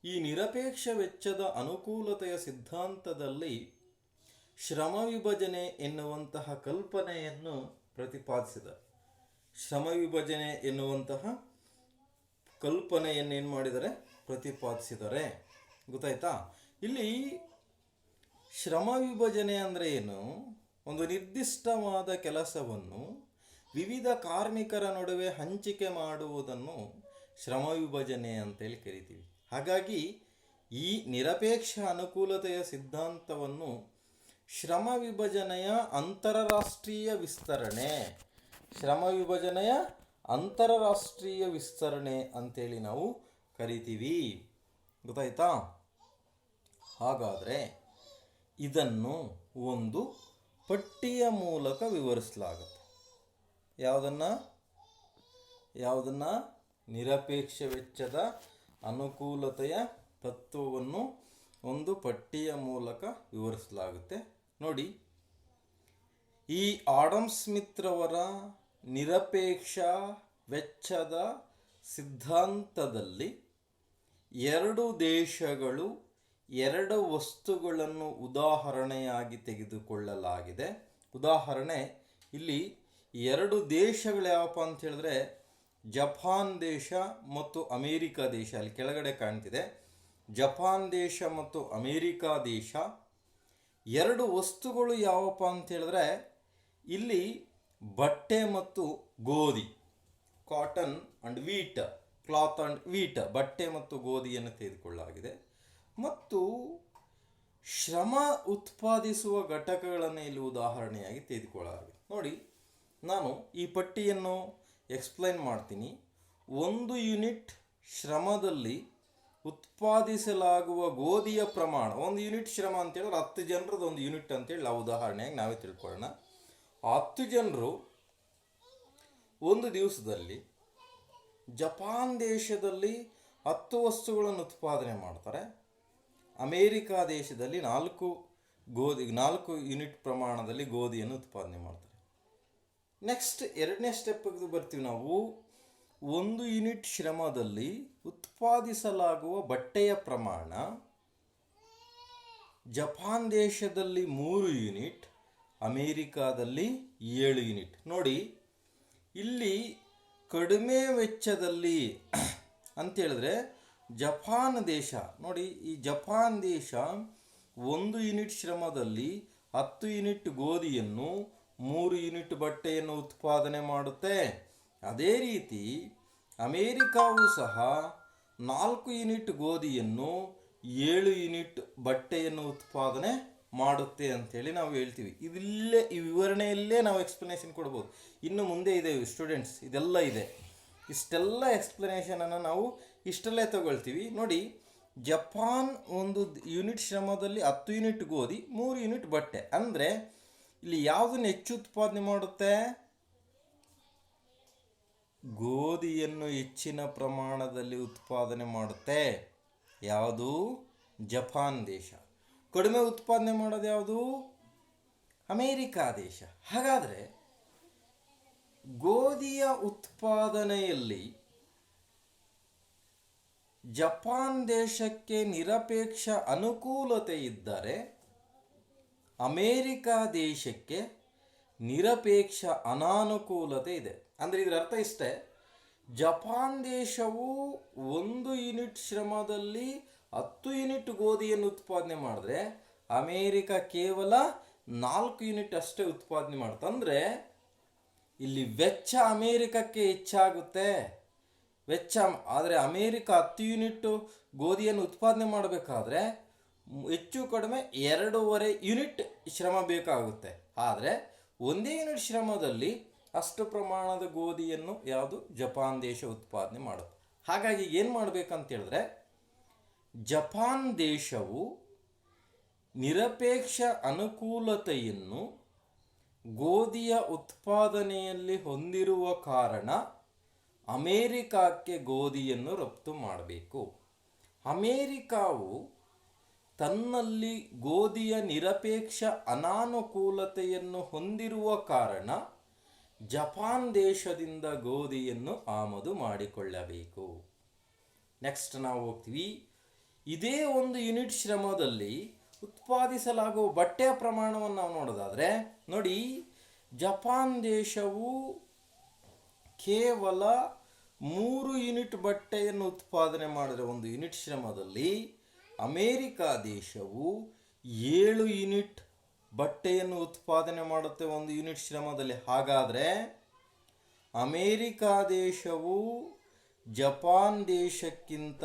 [SPEAKER 1] ಈ ನಿರಪೇಕ್ಷ ವೆಚ್ಚದ ಅನುಕೂಲತೆಯ ಸಿದ್ಧಾಂತದಲ್ಲಿ ಶ್ರಮ ವಿಭಜನೆ ಎನ್ನುವಂತಹ ಕಲ್ಪನೆಯನ್ನು ಪ್ರತಿಪಾದಿಸಿದ್ದಾರೆ. ಶ್ರಮ ವಿಭಜನೆ ಎನ್ನುವಂತಹ ಕಲ್ಪನೆಯನ್ನು ಏನು ಮಾಡಿದರೆ ಪ್ರತಿಪಾದಿಸಿದ್ದಾರೆ. ಗೊತ್ತಾಯ್ತಾ? ಇಲ್ಲಿ ಶ್ರಮ ವಿಭಜನೆ ಅಂದರೆ ಏನು? ಒಂದು ನಿರ್ದಿಷ್ಟವಾದ ಕೆಲಸವನ್ನು ವಿವಿಧ ಕಾರ್ಮಿಕರ ನಡುವೆ ಹಂಚಿಕೆ ಮಾಡುವುದನ್ನು ಶ್ರಮ ವಿಭಜನೆ ಅಂತೇಳಿ ಕರಿತೀವಿ. ಹಾಗಾಗಿ ಈ ನಿರಪೇಕ್ಷ ಅನುಕೂಲತೆಯ ಸಿದ್ಧಾಂತವನ್ನು ಶ್ರಮ ವಿಭಜನೆಯ ಅಂತಾರಾಷ್ಟ್ರೀಯ ವಿಸ್ತರಣೆ, ಶ್ರಮ ವಿಭಜನೆಯ ಅಂತಾರಾಷ್ಟ್ರೀಯ ವಿಸ್ತರಣೆ ಅಂತೇಳಿ ನಾವು ಕರಿತೀವಿ. ಗೊತ್ತಾಯ್ತಾ? ಹಾಗಾದರೆ ಇದನ್ನು ಒಂದು ಪಟ್ಟಿಯ ಮೂಲಕ ವಿವರಿಸಲಾಗುತ್ತೆ. ಯಾವುದನ್ನು? ನಿರಪೇಕ್ಷ ವೆಚ್ಚದ ಅನುಕೂಲತೆಯ ತತ್ವವನ್ನು ಒಂದು ಪಟ್ಟಿಯ ಮೂಲಕ ವಿವರಿಸಲಾಗುತ್ತೆ. ನೋಡಿ, ಈ ಆಡಮ್ ಸ್ಮಿತ್ ರವರ ನಿರಪೇಕ್ಷ ವೆಚ್ಚದ ಸಿದ್ಧಾಂತದಲ್ಲಿ ಎರಡು ದೇಶಗಳು ಎರಡು ವಸ್ತುಗಳನ್ನು ಉದಾಹರಣೆಯಾಗಿ ತೆಗೆದುಕೊಳ್ಳಲಾಗಿದೆ. ಉದಾಹರಣೆ, ಇಲ್ಲಿ ಎರಡು ದೇಶಗಳು ಯಾವಪ್ಪ ಅಂತ ಹೇಳಿದ್ರೆ ಜಪಾನ್ ದೇಶ ಮತ್ತು ಅಮೇರಿಕಾ ದೇಶ. ಅಲ್ಲಿ ಕೆಳಗಡೆ ಕಾಣ್ತಿದೆ ಜಪಾನ್ ದೇಶ ಮತ್ತು ಅಮೇರಿಕಾ ದೇಶ. ಎರಡು ವಸ್ತುಗಳು ಯಾವಪ್ಪ ಅಂತ ಹೇಳಿದ್ರೆ ಇಲ್ಲಿ ಬಟ್ಟೆ ಮತ್ತು ಗೋಧಿ, cotton and wheat, cloth and wheat, ಬಟ್ಟೆ ಮತ್ತು ಗೋಧಿಯನ್ನು ತೆಗೆದುಕೊಳ್ಳಲಾಗಿದೆ. ಮತ್ತು ಶ್ರಮ ಉತ್ಪಾದಿಸುವ ಘಟಕಗಳನ್ನು ಇಲ್ಲಿ ಉದಾಹರಣೆಯಾಗಿ ತೆಗೆದುಕೊಳ್ಳಲಾಗಿದೆ. ನೋಡಿ, ನಾನು ಈ ಪಟ್ಟಿಯನ್ನು ಎಕ್ಸ್ಪ್ಲೈನ್ ಮಾಡ್ತೀನಿ. ಒಂದು ಯೂನಿಟ್ ಶ್ರಮದಲ್ಲಿ ಉತ್ಪಾದಿಸಲಾಗುವ ಗೋಧಿಯ ಪ್ರಮಾಣ, ಒಂದು ಯೂನಿಟ್ ಶ್ರಮ ಅಂತೇಳಿದ್ರೆ 10 ಜನರದ್ದು ಒಂದು ಯೂನಿಟ್ ಅಂತೇಳಿ ನಾವು ಉದಾಹರಣೆಯಾಗಿ ನಾವೇ ತಿಳ್ಕೊಳ್ಳೋಣ. 10 ಜನರು ಒಂದು ದಿವಸದಲ್ಲಿ ಜಪಾನ್ ದೇಶದಲ್ಲಿ 10 ವಸ್ತುಗಳನ್ನು ಉತ್ಪಾದನೆ ಮಾಡ್ತಾರೆ. ಅಮೇರಿಕಾ ದೇಶದಲ್ಲಿ 4 ಯೂನಿಟ್ ಪ್ರಮಾಣದಲ್ಲಿ ಗೋಧಿಯನ್ನು ಉತ್ಪಾದನೆ ಮಾಡ್ತಾರೆ. ನೆಕ್ಸ್ಟ್ ಎರಡನೇ ಸ್ಟೆಪ್ಗೆ ಬರ್ತೀವಿ ನಾವು. ಒಂದು ಯೂನಿಟ್ ಶ್ರಮದಲ್ಲಿ ಉತ್ಪಾದಿಸಲಾಗುವ ಬಟ್ಟೆಯ ಪ್ರಮಾಣ ಜಪಾನ್ ದೇಶದಲ್ಲಿ 3 ಯೂನಿಟ್, ಅಮೇರಿಕಾದಲ್ಲಿ 7 ಯೂನಿಟ್. ನೋಡಿ, ಇಲ್ಲಿ ಕಡಿಮೆ ವೆಚ್ಚದಲ್ಲಿ ಅಂತೇಳಿದ್ರೆ ಜಪಾನ್ ದೇಶ, ನೋಡಿ ಈ ಜಪಾನ್ ದೇಶ 1 ಯೂನಿಟ್ ಶ್ರಮದಲ್ಲಿ 10 ಯೂನಿಟ್ ಗೋಧಿಯನ್ನು 3 ಯೂನಿಟ್ ಬಟ್ಟೆಯನ್ನು ಉತ್ಪಾದನೆ ಮಾಡುತ್ತೆ. ಅದೇ ರೀತಿ ಅಮೇರಿಕಾವು ಸಹ 4 ಯೂನಿಟ್ ಗೋಧಿಯನ್ನು 7 ಯೂನಿಟ್ ಬಟ್ಟೆಯನ್ನು ಉತ್ಪಾದನೆ ಮಾಡುತ್ತೆ ಅಂಥೇಳಿ ನಾವು ಹೇಳ್ತೀವಿ. ಈ ವಿವರಣೆಯಲ್ಲೇ ನಾವು ಎಕ್ಸ್ಪ್ಲನೇಷನ್ ಕೊಡ್ಬೋದು. ಇನ್ನು ಮುಂದೆ ಇದೆ ಸ್ಟೂಡೆಂಟ್ಸ್, ಇದೆಲ್ಲ ಇದೆ. ಇಷ್ಟೆಲ್ಲ ಎಕ್ಸ್ಪ್ಲನೇಷನನ್ನು ನಾವು ಇಷ್ಟಲ್ಲೇ ತಗೊಳ್ತೀವಿ. ನೋಡಿ, ಜಪಾನ್ ಒಂದು ಯೂನಿಟ್ ಶ್ರಮದಲ್ಲಿ 10 ಯೂನಿಟ್ ಗೋಧಿ 3 ಯೂನಿಟ್ ಬಟ್ಟೆ ಅಂದರೆ ಇಲ್ಲಿ ಯಾವುದನ್ನು ಹೆಚ್ಚು ಉತ್ಪಾದನೆ ಮಾಡುತ್ತೆ? ಗೋಧಿಯನ್ನು ಹೆಚ್ಚಿನ ಪ್ರಮಾಣದಲ್ಲಿ ಉತ್ಪಾದನೆ ಮಾಡುತ್ತೆ. ಯಾವುದು? ಜಪಾನ್ ದೇಶ. ಕಡಿಮೆ ಉತ್ಪಾದನೆ ಮಾಡೋದು ಯಾವುದು? ಅಮೇರಿಕಾ ದೇಶ. ಹಾಗಾದರೆ ಗೋಧಿಯ ಉತ್ಪಾದನೆಯಲ್ಲಿ ಜಪಾನ್ ದೇಶಕ್ಕೆ ನಿರಪೇಕ್ಷ ಅನುಕೂಲತೆ ಇದ್ದರೆ ಅಮೇರಿಕಾ ದೇಶಕ್ಕೆ ನಿರಪೇಕ್ಷ ಅನಾನುಕೂಲತೆ ಇದೆ. ಅಂದರೆ ಇದರ ಅರ್ಥ ಇಷ್ಟೇ, ಜಪಾನ್ ದೇಶವು 1 ಯೂನಿಟ್ ಶ್ರಮದಲ್ಲಿ 10 ಯೂನಿಟ್ ಗೋಧಿಯನ್ನು ಉತ್ಪಾದನೆ ಮಾಡಿದ್ರೆ ಅಮೇರಿಕಾ ಕೇವಲ 4 ಯೂನಿಟ್ ಅಷ್ಟೇ ಉತ್ಪಾದನೆ ಮಾಡುತ್ತೆ. ಅಂದರೆ ಇಲ್ಲಿ ವೆಚ್ಚ ಅಮೇರಿಕಕ್ಕೆ ಹೆಚ್ಚಾಗುತ್ತೆ ವೆಚ್ಚ. ಆದರೆ ಅಮೇರಿಕಾ 10 ಯೂನಿಟ್ ಗೋಧಿಯನ್ನು ಉತ್ಪಾದನೆ ಮಾಡಬೇಕಾದ್ರೆ ಹೆಚ್ಚು ಕಡಿಮೆ 2.5 ಯೂನಿಟ್ ಶ್ರಮ ಬೇಕಾಗುತ್ತೆ. ಆದರೆ 1 ಯೂನಿಟ್ ಶ್ರಮದಲ್ಲಿ ಅಷ್ಟು ಪ್ರಮಾಣದ ಗೋಧಿಯನ್ನು ಯಾವುದು? ಜಪಾನ್ ದೇಶ ಉತ್ಪಾದನೆ ಮಾಡುತ್ತೆ. ಹಾಗಾಗಿ ಏನು ಮಾಡಬೇಕಂತ ಹೇಳಿದ್ರೆ, ಜಪಾನ್ ದೇಶವು ನಿರಪೇಕ್ಷ ಅನುಕೂಲತೆಯನ್ನು ಗೋಧಿಯ ಉತ್ಪಾದನೆಯಲ್ಲಿ ಹೊಂದಿರುವ ಕಾರಣ ಅಮೇರಿಕಕ್ಕೆ ಗೋಧಿಯನ್ನು ರಫ್ತು ಮಾಡಬೇಕು. ಅಮೇರಿಕಾವು ತನ್ನಲ್ಲಿ ಗೋಧಿಯ ನಿರಪೇಕ್ಷ ಅನಾನುಕೂಲತೆಯನ್ನು ಹೊಂದಿರುವ ಕಾರಣ ಜಪಾನ್ ದೇಶದಿಂದ ಗೋಧಿಯನ್ನು ಆಮದು ಮಾಡಿಕೊಳ್ಳಬೇಕು. ನೆಕ್ಸ್ಟ್ ನಾವು ಹೋಗ್ತೀವಿ. ಇದೇ ಒಂದು ಯೂನಿಟ್ ಶ್ರಮದಲ್ಲಿ ಉತ್ಪಾದಿಸಲಾಗುವ ಬಟ್ಟೆಯ ಪ್ರಮಾಣವನ್ನು ನಾವು ನೋಡೋದಾದರೆ ನೋಡಿ, ಜಪಾನ್ ದೇಶವು ಕೇವಲ 3 ಯೂನಿಟ್ ಬಟ್ಟೆಯನ್ನು ಉತ್ಪಾದನೆ ಮಾಡಿದರೆ ಒಂದು ಯೂನಿಟ್ ಶ್ರಮದಲ್ಲಿ, ಅಮೇರಿಕಾ ದೇಶವು 7 ಯೂನಿಟ್ ಬಟ್ಟೆಯನ್ನು ಉತ್ಪಾದನೆ ಮಾಡುತ್ತೆ ಒಂದು ಯೂನಿಟ್ ಶ್ರಮದಲ್ಲಿ. ಹಾಗಾದರೆ ಅಮೇರಿಕಾ ದೇಶವು ಜಪಾನ್ ದೇಶಕ್ಕಿಂತ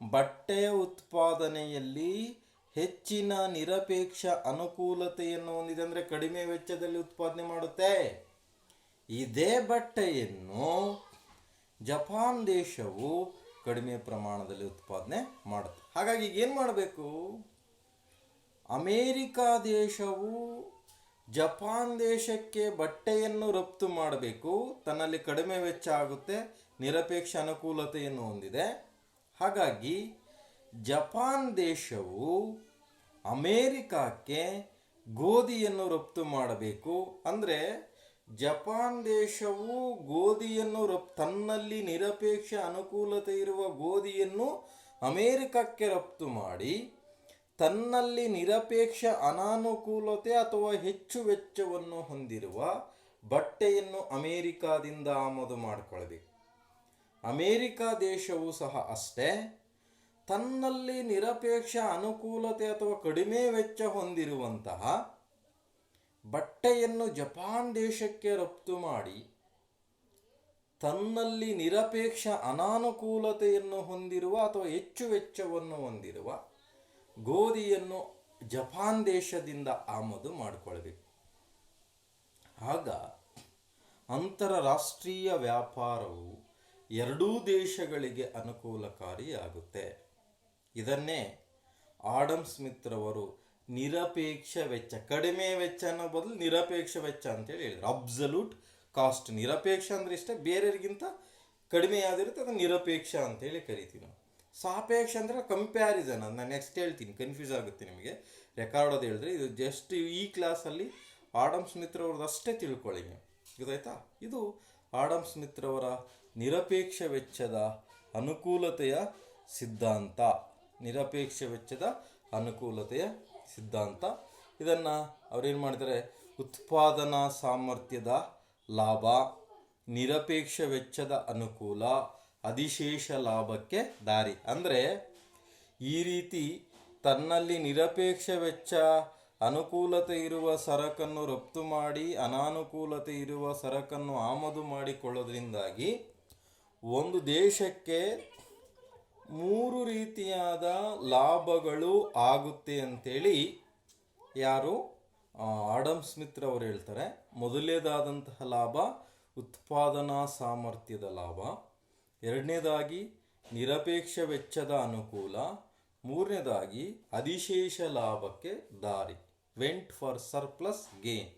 [SPEAKER 1] ಬಟ್ಟೆಯ ಉತ್ಪಾದನೆಯಲ್ಲಿ ಹೆಚ್ಚಿನ ನಿರಪೇಕ್ಷ ಅನುಕೂಲತೆಯನ್ನು ಹೊಂದಿದೆ, ಅಂದರೆ ಕಡಿಮೆ ವೆಚ್ಚದಲ್ಲಿ ಉತ್ಪಾದನೆ ಮಾಡುತ್ತೆ. ಇದೇ ಬಟ್ಟೆಯನ್ನು ಜಪಾನ್ ದೇಶವು ಕಡಿಮೆ ಪ್ರಮಾಣದಲ್ಲಿ ಉತ್ಪಾದನೆ ಮಾಡುತ್ತೆ. ಹಾಗಾಗಿ ಈಗ ಏನು ಮಾಡಬೇಕು? ಅಮೇರಿಕಾ ದೇಶವು ಜಪಾನ್ ದೇಶಕ್ಕೆ ಬಟ್ಟೆಯನ್ನು ರಫ್ತು ಮಾಡಬೇಕು. ತನ್ನಲ್ಲಿ ಕಡಿಮೆ ವೆಚ್ಚ ಆಗುತ್ತೆ, ನಿರಪೇಕ್ಷ ಅನುಕೂಲತೆಯನ್ನು ಹೊಂದಿದೆ. ಹಾಗಾಗಿ ಜಪಾನ್ ದೇಶವು ಅಮೇರಿಕಕ್ಕೆ ಗೋಧಿಯನ್ನು ರಫ್ತು ಮಾಡಬೇಕು. ಅಂದರೆ ಜಪಾನ್ ದೇಶವು ಗೋಧಿಯನ್ನು ತನ್ನಲ್ಲಿ ನಿರಪೇಕ್ಷ ಅನುಕೂಲತೆ ಇರುವ ಗೋಧಿಯನ್ನು ಅಮೇರಿಕಕ್ಕೆ ರಫ್ತು ಮಾಡಿ, ತನ್ನಲ್ಲಿ ನಿರಪೇಕ್ಷ ಅನಾನುಕೂಲತೆ ಅಥವಾ ಹೆಚ್ಚು ವೆಚ್ಚವನ್ನು ಹೊಂದಿರುವ ಬಟ್ಟೆಯನ್ನು ಅಮೇರಿಕಾದಿಂದ ಆಮದು ಮಾಡಿಕೊಳ್ಬೇಕು. ಅಮೇರಿಕಾ ದೇಶವು ಸಹ ಅಷ್ಟೇ, ತನ್ನಲ್ಲಿ ನಿರಪೇಕ್ಷ ಅನುಕೂಲತೆ ಅಥವಾ ಕಡಿಮೆ ವೆಚ್ಚ ಹೊಂದಿರುವಂತಹ ಬಟ್ಟೆಯನ್ನು ಜಪಾನ್ ದೇಶಕ್ಕೆ ರಫ್ತು ಮಾಡಿ, ತನ್ನಲ್ಲಿ ನಿರಪೇಕ್ಷ ಅನಾನುಕೂಲತೆಯನ್ನು ಹೊಂದಿರುವ ಅಥವಾ ಹೆಚ್ಚು ವೆಚ್ಚವನ್ನು ಹೊಂದಿರುವ ಗೋಧಿಯನ್ನು ಜಪಾನ್ ದೇಶದಿಂದ ಆಮದು ಮಾಡಿಕೊಳ್ಬೇಕು. ಆಗ ಅಂತಾರಾಷ್ಟ್ರೀಯ ವ್ಯಾಪಾರವು ಎರಡೂ ದೇಶಗಳಿಗೆ ಅನುಕೂಲಕಾರಿಯಾಗುತ್ತೆ. ಇದನ್ನೇ ಆಡಮ್ ಸ್ಮಿತ್ ರವರು ನಿರಪೇಕ್ಷ ವೆಚ್ಚ, ಕಡಿಮೆ ವೆಚ್ಚ ಅನ್ನೋ ಬದಲು ನಿರಪೇಕ್ಷ ವೆಚ್ಚ ಅಂತೇಳಿ ಹೇಳಿದ್ರು. ಅಬ್ಸಲ್ಯೂಟ್ ಕಾಸ್ಟ್, ನಿರಪೇಕ್ಷ ಅಂದರೆ ಇಷ್ಟೇ, ಬೇರೆಯವ್ರಿಗಿಂತ ಕಡಿಮೆ ಯಾವ್ದಿರುತ್ತೆ ಅದನ್ನು ನಿರಪೇಕ್ಷ ಅಂತೇಳಿ ಕರಿತೀವಿ ನಾವು. ಸಾಪೇಕ್ಷ ಅಂದರೆ ಕಂಪ್ಯಾರಿಸನ್, ಅದು ನಾನು ನೆಕ್ಸ್ಟ್ ಹೇಳ್ತೀನಿ, ಕನ್ಫ್ಯೂಸ್ ಆಗುತ್ತೆ ನಿಮಗೆ ರೆಕಾರ್ಡ್ ಅದು ಹೇಳಿದ್ರೆ. ಇದು ಜಸ್ಟ್ ಈ ಕ್ಲಾಸಲ್ಲಿ ಆಡಮ್ ಸ್ಮಿತ್ ರವ್ರದ್ದು ಅಷ್ಟೇ ತಿಳ್ಕೊಳ್ಳಿ ನೀವು, ಗೊತ್ತಾಯ್ತಾ? ಇದು ಆಡಮ್ ಸ್ಮಿತ್ ರವರ ನಿರಪೇಕ್ಷ ವೆಚ್ಚದ ಅನುಕೂಲತೆಯ ಸಿದ್ಧಾಂತ, ನಿರಪೇಕ್ಷ ವೆಚ್ಚದ ಅನುಕೂಲತೆಯ ಸಿದ್ಧಾಂತ. ಇದನ್ನು ಅವ್ರೇನು ಮಾಡ್ತಾರೆ, ಉತ್ಪಾದನಾ ಸಾಮರ್ಥ್ಯದ ಲಾಭ, ನಿರಪೇಕ್ಷ ವೆಚ್ಚದ ಅನುಕೂಲ, ಅಧಿಶೇಷ ಲಾಭಕ್ಕೆ ದಾರಿ. ಅಂದರೆ ಈ ರೀತಿ ತನ್ನಲ್ಲಿ ನಿರಪೇಕ್ಷ ವೆಚ್ಚ ಅನುಕೂಲತೆ ಇರುವ ಸರಕನ್ನು ರಫ್ತು ಮಾಡಿ ಅನಾನುಕೂಲತೆ ಇರುವ ಸರಕನ್ನು ಆಮದು ಮಾಡಿಕೊಳ್ಳೋದ್ರಿಂದಾಗಿ ಒಂದು ದೇಶಕ್ಕೆ 3 ರೀತಿಯಾದ ಲಾಭಗಳು ಆಗುತ್ತೆ ಅಂತೇಳಿ ಯಾರು ಆಡಮ್ ಸ್ಮಿತ್ ರವರು ಹೇಳ್ತಾರೆ. ಮೊದಲನೇದಾದಂತಹ ಲಾಭ ಉತ್ಪಾದನಾ ಸಾಮರ್ಥ್ಯದ ಲಾಭ, ಎರಡನೇದಾಗಿ ನಿರಪೇಕ್ಷ ವೆಚ್ಚದ ಅನುಕೂಲ, ಮೂರನೇದಾಗಿ ಅಧಿಶೇಷ ಲಾಭಕ್ಕೆ ದಾರಿ, ವೆಂಟ್ ಫಾರ್ ಸರ್ಪ್ಲಸ್ ಗೇನ್.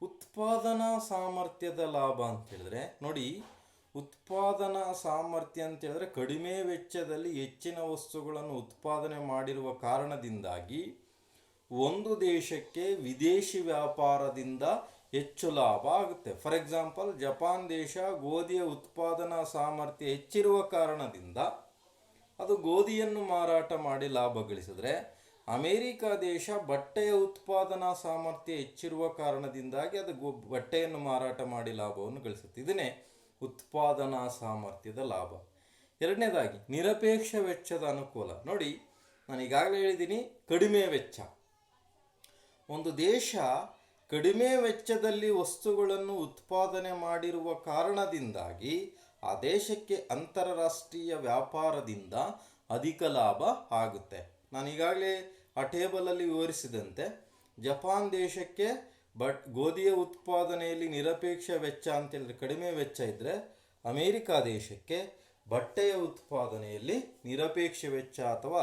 [SPEAKER 1] ಉತ್ಪಾದನಾ ಸಾಮರ್ಥ್ಯದ ಲಾಭ ಅಂತ ಹೇಳಿದ್ರೆ ನೋಡಿ, ಉತ್ಪಾದನಾ ಸಾಮರ್ಥ್ಯ ಅಂತ ಹೇಳಿದ್ರೆ ಕಡಿಮೆ ವೆಚ್ಚದಲ್ಲಿ ಹೆಚ್ಚಿನ ವಸ್ತುಗಳನ್ನು ಉತ್ಪಾದನೆ ಮಾಡಿರುವ ಕಾರಣದಿಂದಾಗಿ ಒಂದು ದೇಶಕ್ಕೆ ವಿದೇಶಿ ವ್ಯಾಪಾರದಿಂದ ಹೆಚ್ಚು ಲಾಭ ಆಗುತ್ತೆ. ಫಾರ್ ಎಕ್ಸಾಂಪಲ್, ಜಪಾನ್ ದೇಶ ಗೋಧಿಯ ಉತ್ಪಾದನಾ ಸಾಮರ್ಥ್ಯ ಹೆಚ್ಚಿರುವ ಕಾರಣದಿಂದ ಅದು ಗೋಧಿಯನ್ನು ಮಾರಾಟ ಮಾಡಿ ಲಾಭ ಗಳಿಸಿದ್ರೆ, ಅಮೇರಿಕಾ ದೇಶ ಬಟ್ಟೆಯ ಉತ್ಪಾದನಾ ಸಾಮರ್ಥ್ಯ ಹೆಚ್ಚಿರುವ ಕಾರಣದಿಂದಾಗಿ ಅದು ಬಟ್ಟೆಯನ್ನು ಮಾರಾಟ ಮಾಡಿ ಲಾಭವನ್ನು ಗಳಿಸುತ್ತೆ. ಇದನ್ನೇ ಉತ್ಪಾದನಾ ಸಾಮರ್ಥ್ಯದ ಲಾಭ. ಎರಡನೇದಾಗಿ ನಿರಪೇಕ್ಷ ವೆಚ್ಚದ ಅನುಕೂಲ. ನೋಡಿ, ನಾನು ಈಗಾಗಲೇ ಹೇಳಿದ್ದೀನಿ, ಕಡಿಮೆ ವೆಚ್ಚ. ಒಂದು ದೇಶ ಕಡಿಮೆ ವೆಚ್ಚದಲ್ಲಿ ವಸ್ತುಗಳನ್ನು ಉತ್ಪಾದನೆ ಮಾಡಿರುವ ಕಾರಣದಿಂದಾಗಿ ಆ ದೇಶಕ್ಕೆ ಅಂತಾರಾಷ್ಟ್ರೀಯ ವ್ಯಾಪಾರದಿಂದ ಅಧಿಕ ಲಾಭ ಆಗುತ್ತೆ. ನಾನು ಈಗಾಗಲೇ ಆ ಟೇಬಲಲ್ಲಿ ವಿವರಿಸಿದಂತೆ ಜಪಾನ್ ದೇಶಕ್ಕೆ ಗೋಧಿಯ ಉತ್ಪಾದನೆಯಲ್ಲಿ ನಿರಪೇಕ್ಷ ವೆಚ್ಚ ಅಂತೇಳಿದ್ರೆ ಕಡಿಮೆ ವೆಚ್ಚ ಇದ್ದರೆ, ಅಮೇರಿಕಾ ದೇಶಕ್ಕೆ ಬಟ್ಟೆಯ ಉತ್ಪಾದನೆಯಲ್ಲಿ ನಿರಪೇಕ್ಷ ವೆಚ್ಚ ಅಥವಾ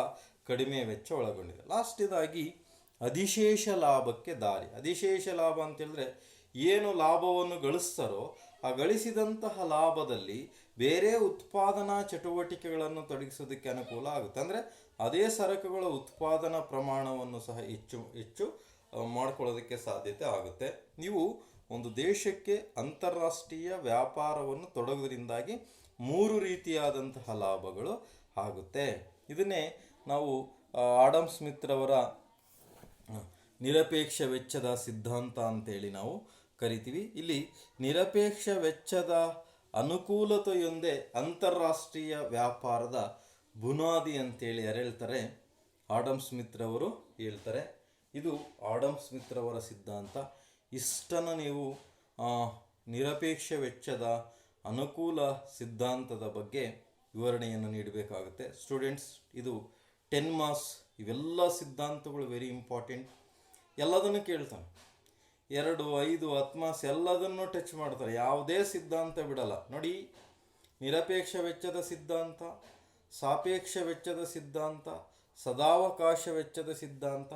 [SPEAKER 1] ಕಡಿಮೆ ವೆಚ್ಚ ಒಳಗೊಂಡಿದೆ. ಲಾಸ್ಟ್ನೇದಾಗಿ ಅಧಿಶೇಷ ಲಾಭಕ್ಕೆ ದಾರಿ. ಅಧಿಶೇಷ ಲಾಭ ಅಂತ ಹೇಳಿದ್ರೆ ಏನು ಲಾಭವನ್ನು ಗಳಿಸ್ತಾರೋ ಆ ಗಳಿಸಿದಂತಹ ಲಾಭದಲ್ಲಿ ಬೇರೆ ಉತ್ಪಾದನಾ ಚಟುವಟಿಕೆಗಳನ್ನು ತೊಡಗಿಸೋದಕ್ಕೆ ಅನುಕೂಲ ಆಗುತ್ತೆ. ಅಂದರೆ ಅದೇ ಸರಕುಗಳ ಉತ್ಪಾದನಾ ಪ್ರಮಾಣವನ್ನು ಸಹ ಹೆಚ್ಚು ಮಾಡ್ಕೊಳ್ಳೋದಕ್ಕೆ ಸಾಧ್ಯತೆ ಆಗುತ್ತೆ. ನೀವು ಒಂದು ದೇಶಕ್ಕೆ ಅಂತಾರಾಷ್ಟ್ರೀಯ ವ್ಯಾಪಾರವನ್ನು ತೊಡಗೋದ್ರಿಂದಾಗಿ 3 ರೀತಿಯಾದಂತಹ ಲಾಭಗಳು ಆಗುತ್ತೆ. ಇದನ್ನೇ ನಾವು ಆಡಮ್ ಸ್ಮಿತ್ ರವರ ನಿರಪೇಕ್ಷ ವೆಚ್ಚದ ಸಿದ್ಧಾಂತ ಅಂತೇಳಿ ನಾವು ಕರಿತೀವಿ. ಇಲ್ಲಿ ನಿರಪೇಕ್ಷ ವೆಚ್ಚದ ಅನುಕೂಲತೆಯೊಂದೇ ಅಂತಾರಾಷ್ಟ್ರೀಯ ವ್ಯಾಪಾರದ ಬುನಾದಿ ಅಂತೇಳಿ ಯಾರು ಹೇಳ್ತಾರೆ? ಆಡಮ್ ಸ್ಮಿತ್ ರವರು ಹೇಳ್ತಾರೆ. ಇದು ಆಡಮ್ ಸ್ಮಿತ್ ರವರ ಸಿದ್ಧಾಂತ. ಇಷ್ಟನ್ನು ನೀವು ನಿರಪೇಕ್ಷ ವೆಚ್ಚದ ಅನುಕೂಲ ಸಿದ್ಧಾಂತದ ಬಗ್ಗೆ ವಿವರಣೆಯನ್ನು ನೀಡಬೇಕಾಗುತ್ತೆ. ಸ್ಟೂಡೆಂಟ್ಸ್, ಇದು 10 ಮಾರ್ಕ್ಸ್. ಇವೆಲ್ಲ ಸಿದ್ಧಾಂತಗಳು ವೆರಿ ಇಂಪಾರ್ಟೆಂಟ್. ಎಲ್ಲದನ್ನು ಕೇಳ್ತಾನೆ. 2, 5, 10 ಮಾರ್ಕ್ಸ್ ಎಲ್ಲದನ್ನು ಟಚ್ ಮಾಡ್ತಾರೆ. ಯಾವುದೇ ಸಿದ್ಧಾಂತ ಬಿಡಲ್ಲ. ನೋಡಿ, ನಿರಪೇಕ್ಷ ವೆಚ್ಚದ ಸಿದ್ಧಾಂತ, ಸಾಪೇಕ್ಷ ವೆಚ್ಚದ ಸಿದ್ಧಾಂತ, ಸದಾವಕಾಶ ವೆಚ್ಚದ ಸಿದ್ಧಾಂತ,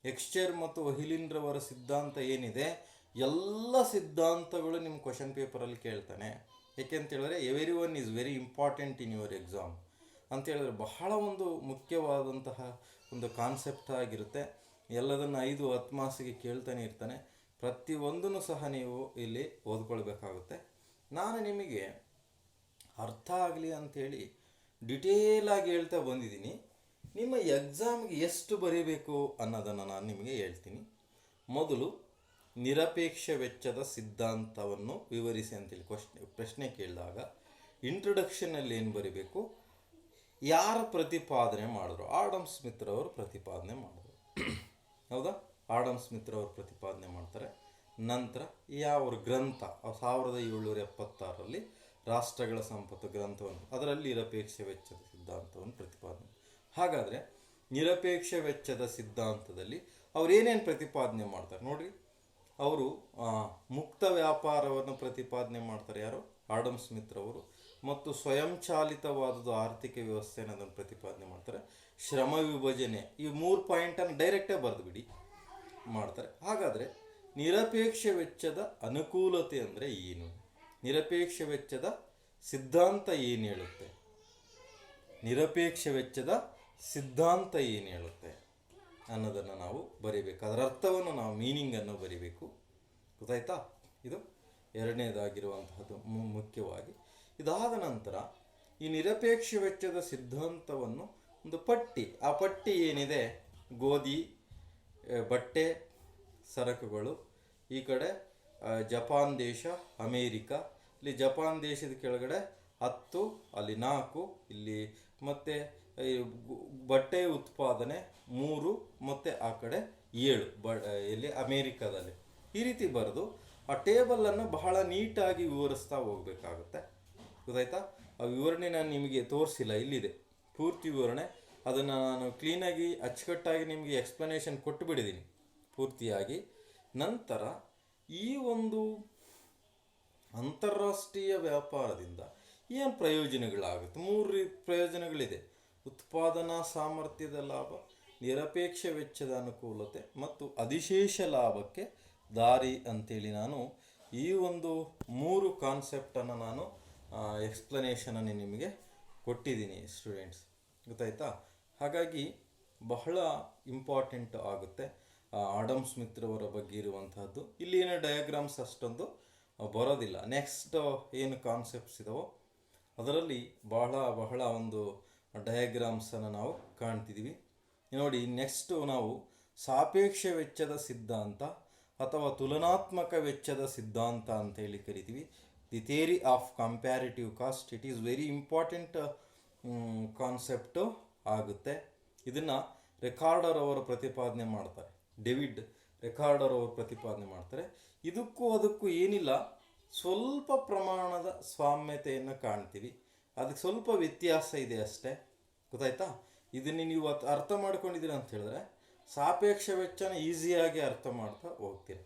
[SPEAKER 1] ಎಕ್ಸ್ಚರ್ ಮತ್ತು ವಹಿಲಿನ್ರವರ ಸಿದ್ಧಾಂತ ಏನಿದೆ, ಎಲ್ಲ ಸಿದ್ಧಾಂತಗಳು ನಿಮ್ಮ ಕ್ವಶನ್ ಪೇಪರಲ್ಲಿ ಕೇಳ್ತಾನೆ. ಏಕೆಂತೇಳಿದ್ರೆ every one is very important in your exam ಅಂತೇಳಿದ್ರೆ ಬಹಳ ಒಂದು ಮುಖ್ಯವಾದಂತಹ ಒಂದು ಕಾನ್ಸೆಪ್ಟ್ ಆಗಿರುತ್ತೆ. ಎಲ್ಲದನ್ನು 5, 10 ಮಾರ್ಕ್ಸಿಗೆ ಕೇಳ್ತಾನೆ ಇರ್ತಾನೆ. ಪ್ರತಿಯೊಂದನ್ನು ಸಹ ನೀವು ಇಲ್ಲಿ ಓದ್ಕೊಳ್ಬೇಕಾಗುತ್ತೆ. ನಾನು ನಿಮಗೆ ಅರ್ಥ ಆಗಲಿ ಅಂಥೇಳಿ ಡಿಟೇಲಾಗಿ ಹೇಳ್ತಾ ಬಂದಿದ್ದೀನಿ. ನಿಮ್ಮ ಎಕ್ಸಾಮ್ಗೆ ಎಷ್ಟು ಬರೀಬೇಕು ಅನ್ನೋದನ್ನು ನಾನು ನಿಮಗೆ ಹೇಳ್ತೀನಿ. ಮೊದಲು ನಿರಪೇಕ್ಷ ವೆಚ್ಚದ ಸಿದ್ಧಾಂತವನ್ನು ವಿವರಿಸಿ ಅಂತೇಳಿ ಪ್ರಶ್ನೆ ಕೇಳಿದಾಗ ಇಂಟ್ರೊಡಕ್ಷನಲ್ಲಿ ಏನು ಬರೀಬೇಕು? ಯಾರ ಪ್ರತಿಪಾದನೆ ಮಾಡಿದ್ರು? ಆಡಮ್ ಸ್ಮಿತ್ ರವರು ಪ್ರತಿಪಾದನೆ ಮಾಡಿದ್ರು. ಹೌದಾ? ಆಡಮ್ ಸ್ಮಿತ್ ರವರು ಪ್ರತಿಪಾದನೆ ಮಾಡ್ತಾರೆ. ನಂತರ ಯಾವ ಗ್ರಂಥ 1776ರಲ್ಲಿ ರಾಷ್ಟ್ರಗಳ ಸಂಪತ್ತು ಗ್ರಂಥವನ್ನು, ಅದರಲ್ಲಿ ನಿರಪೇಕ್ಷ ವೆಚ್ಚದ ಸಿದ್ಧಾಂತವನ್ನು ಪ್ರತಿಪಾದನೆ. ಹಾಗಾದರೆ ನಿರಪೇಕ್ಷ ವೆಚ್ಚದ ಸಿದ್ಧಾಂತದಲ್ಲಿ ಅವ್ರು ಏನೇನು ಪ್ರತಿಪಾದನೆ ಮಾಡ್ತಾರೆ ನೋಡ್ರಿ. ಅವರು ಮುಕ್ತ ವ್ಯಾಪಾರವನ್ನು ಪ್ರತಿಪಾದನೆ ಮಾಡ್ತಾರೆ. ಯಾರು? ಆಡಮ್ ಸ್ಮಿತ್ ರವರು. ಮತ್ತು ಸ್ವಯಂಚಾಲಿತವಾದದ್ದು ಆರ್ಥಿಕ ವ್ಯವಸ್ಥೆ ಅನ್ನೋದನ್ನು ಪ್ರತಿಪಾದನೆ ಮಾಡ್ತಾರೆ. ಶ್ರಮ ವಿಭಜನೆ, ಈ 3 ಪಾಯಿಂಟನ್ನು ಡೈರೆಕ್ಟೇ ಬರೆದು ಬಿಡಿ ಮಾಡ್ತಾರೆ. ಹಾಗಾದರೆ ನಿರಪೇಕ್ಷ ವೆಚ್ಚದ ಅನುಕೂಲತೆ ಅಂದರೆ ಏನು? ನಿರಪೇಕ್ಷ ವೆಚ್ಚದ ಸಿದ್ಧಾಂತ ಏನು ಹೇಳುತ್ತೆ? ನಿರಪೇಕ್ಷ ವೆಚ್ಚದ ಸಿದ್ಧಾಂತ ಏನು ಹೇಳುತ್ತೆ ಅನ್ನೋದನ್ನು ನಾವು ಬರೀಬೇಕು. ಅದರ ಅರ್ಥವನ್ನು ನಾವು ಮೀನಿಂಗನ್ನು ಬರೀಬೇಕು. ಗೊತ್ತಾಯ್ತಾ? ಇದು ಎರಡನೇದಾಗಿರುವಂತಹದ್ದು ಮುಖ್ಯವಾಗಿ. ಇದಾದ ನಂತರ ಈ ನಿರಪೇಕ್ಷ ವೆಚ್ಚದ ಸಿದ್ಧಾಂತವನ್ನು ಒಂದು ಪಟ್ಟಿ, ಆ ಪಟ್ಟಿ ಏನಿದೆ, ಗೋಧಿ, ಬಟ್ಟೆ, ಸರಕುಗಳು, ಈ ಕಡೆ ಜಪಾನ್ ದೇಶ, ಅಮೇರಿಕಾ, ಇಲ್ಲಿ ಜಪಾನ್ ದೇಶದ ಕೆಳಗಡೆ 10, ಅಲ್ಲಿ 4, ಇಲ್ಲಿ ಮತ್ತು ಬಟ್ಟೆ ಉತ್ಪಾದನೆ 3 ಮತ್ತು ಆ ಕಡೆ 7 ಇಲ್ಲಿ ಅಮೇರಿಕಾದಲ್ಲಿ. ಈ ರೀತಿ ಬರೆದು ಆ ಟೇಬಲನ್ನು ಬಹಳ ನೀಟಾಗಿ ವಿವರಿಸ್ತಾ ಹೋಗಬೇಕಾಗುತ್ತೆ. ಗೊತ್ತಾಯ್ತಾ? ಆ ವಿವರಣೆ ನಾನು ನಿಮಗೆ ತೋರಿಸಿಲ್ಲ, ಇಲ್ಲಿದೆ ಪೂರ್ತಿ ವಿವರಣೆ. ಅದನ್ನು ನಾನು ಕ್ಲೀನಾಗಿ ಅಚ್ಚುಕಟ್ಟಾಗಿ ನಿಮಗೆ ಎಕ್ಸ್ಪ್ಲನೇಷನ್ ಕೊಟ್ಟು ಬಿಟ್ಟಿದ್ದೀನಿ ಪೂರ್ತಿಯಾಗಿ. ನಂತರ ಈ ಒಂದು ಅಂತಾರಾಷ್ಟ್ರೀಯ ವ್ಯಾಪಾರದಿಂದ ಏನು ಪ್ರಯೋಜನಗಳಾಗುತ್ತೆ? 3 ಪ್ರಯೋಜನಗಳಿದೆ. ಉತ್ಪಾದನಾ ಸಾಮರ್ಥ್ಯದ ಲಾಭ, ನಿರಪೇಕ್ಷ ವೆಚ್ಚದ ಅನುಕೂಲತೆ ಮತ್ತು ಅಧಿಶೇಷ ಲಾಭಕ್ಕೆ ದಾರಿ ಅಂತೇಳಿ ನಾನು ಈ ಒಂದು 3 ಕಾನ್ಸೆಪ್ಟನ್ನು ನಾನು ಎಕ್ಸ್ಪ್ಲನೇಷನನ್ನು ನಿಮಗೆ ಕೊಟ್ಟಿದ್ದೀನಿ ಸ್ಟೂಡೆಂಟ್ಸ್. ಗೊತ್ತಾಯ್ತಾ? ಹಾಗಾಗಿ ಬಹಳ ಇಂಪಾರ್ಟೆಂಟ್ ಆಗುತ್ತೆ ಆಡಮ್ ಸ್ಮಿತ್ ರವರ ಬಗ್ಗೆ ಇರುವಂತಹದ್ದು. ಇಲ್ಲಿ ಏನೋ ಡಯಾಗ್ರಾಮ್ಸ್ ಅಷ್ಟೊಂದು ಬರೋದಿಲ್ಲ. ನೆಕ್ಸ್ಟ್ ಏನು ಕಾನ್ಸೆಪ್ಟ್ಸ್ ಇದಾವೋ ಅದರಲ್ಲಿ ಬಹಳ ಒಂದು ಡಯಾಗ್ರಾಮ್ಸನ್ನು ನಾವು ಕಾಣ್ತಿದ್ದೀವಿ. ನೋಡಿ, ನೆಕ್ಸ್ಟು ನಾವು ಸಾಪೇಕ್ಷ ವೆಚ್ಚದ ಸಿದ್ಧಾಂತ ಅಥವಾ ತುಲನಾತ್ಮಕ ವೆಚ್ಚದ ಸಿದ್ಧಾಂತ ಅಂತ ಹೇಳಿ ಕರಿತೀವಿ. The theory of comparative cost. It is very important concept ಆಗುತ್ತೆ. ಇದನ್ನು ರಿಕಾರ್ಡರ್ ಅವರು ಪ್ರತಿಪಾದನೆ ಮಾಡ್ತಾರೆ. ಡೇವಿಡ್ ರಿಕಾರ್ಡರ್ ಅವರು ಪ್ರತಿಪಾದನೆ ಮಾಡ್ತಾರೆ. ಅದಕ್ಕೂ ಏನಿಲ್ಲ, ಸ್ವಲ್ಪ ಪ್ರಮಾಣದ ಸಾಮ್ಯತೆಯನ್ನು ಕಾಣ್ತೀವಿ. ಅದಕ್ಕೆ ಸ್ವಲ್ಪ ವ್ಯತ್ಯಾಸ ಇದೆ ಅಷ್ಟೇ. ಗೊತ್ತಾಯ್ತಾ? ಇದನ್ನು ನೀವು ಅರ್ಥ ಮಾಡ್ಕೊಂಡಿದ್ದೀರ ಅಂತ ಹೇಳಿದ್ರೆ ಸಾಪೇಕ್ಷ ವೆಚ್ಚನ ಈಸಿಯಾಗಿ ಅರ್ಥ ಮಾಡ್ತಾ ಹೋಗ್ತೀರ.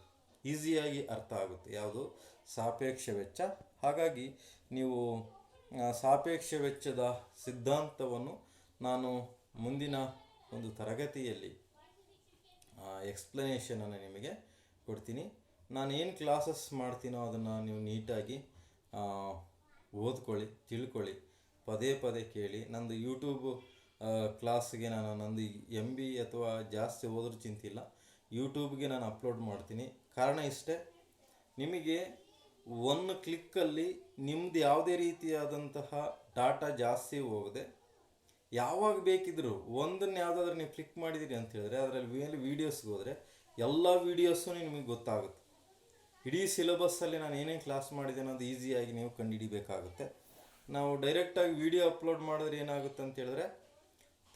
[SPEAKER 1] ಈಸಿಯಾಗಿ ಅರ್ಥ ಆಗುತ್ತೆ ಯಾವುದು? ಸಾಪೇಕ್ಷ ವೆಚ್ಚ. ಹಾಗಾಗಿ ನೀವು ಸಾಪೇಕ್ಷ ವೆಚ್ಚದ ಸಿದ್ಧಾಂತವನ್ನು ನಾನು ಮುಂದಿನ ಒಂದು ತರಗತಿಯಲ್ಲಿ ಎಕ್ಸ್ಪ್ಲನೇಷನನ್ನು ನಿಮಗೆ ಕೊಡ್ತೀನಿ. ನಾನು ಏನು ಕ್ಲಾಸಸ್ ಮಾಡ್ತೀನೋ ಅದನ್ನು ನೀವು ನೀಟಾಗಿ ಓದ್ಕೊಳ್ಳಿ, ತಿಳ್ಕೊಳ್ಳಿ, ಪದೇ ಪದೇ ಕೇಳಿ. ನಂದು ಯೂಟ್ಯೂಬ್ ಕ್ಲಾಸ್ಗೆ ನಂದು MB ಅಥವಾ ಜಾಸ್ತಿ ಓದ್ರೂ ಚಿಂತಿಲ್ಲ, ಯೂಟ್ಯೂಬ್ಗೆ ನಾನು ಅಪ್ಲೋಡ್ ಮಾಡ್ತೀನಿ. ಕಾರಣ ಇಷ್ಟೇ, ನಿಮಗೆ ಒಂದು ಕ್ಲಿಕ್ಕಲ್ಲಿ ನಿಮ್ಮದು ಯಾವುದೇ ರೀತಿಯಾದಂತಹ ಡಾಟಾ ಜಾಸ್ತಿ ಹೋಗದೆ ಯಾವಾಗ ಬೇಕಿದ್ದರೂ ಒಂದನ್ನು ಯಾವುದಾದ್ರೂ ನೀವು ಕ್ಲಿಕ್ ಮಾಡಿದಿರಿ ಅಂತ ಹೇಳಿದ್ರೆ ಅದರಲ್ಲಿ ಮೇಲೆ ವೀಡಿಯೋಸ್ಗೆ ಹೋದರೆ ಎಲ್ಲ ವೀಡಿಯೋಸು ನಿಮಗೆ ಗೊತ್ತಾಗುತ್ತೆ. ಇಡೀ ಸಿಲೆಬಸ್ಸಲ್ಲಿ ನಾನು ಏನೇನು ಕ್ಲಾಸ್ ಮಾಡಿದೆ ಅನ್ನೋದು ಈಸಿಯಾಗಿ ನೀವು ಕಂಡುಹಿಡಿಬೇಕಾಗುತ್ತೆ. ನಾವು ಡೈರೆಕ್ಟಾಗಿ ವೀಡಿಯೋ ಅಪ್ಲೋಡ್ ಮಾಡಿದ್ರೆ ಏನಾಗುತ್ತೆ ಅಂತ ಹೇಳಿದ್ರೆ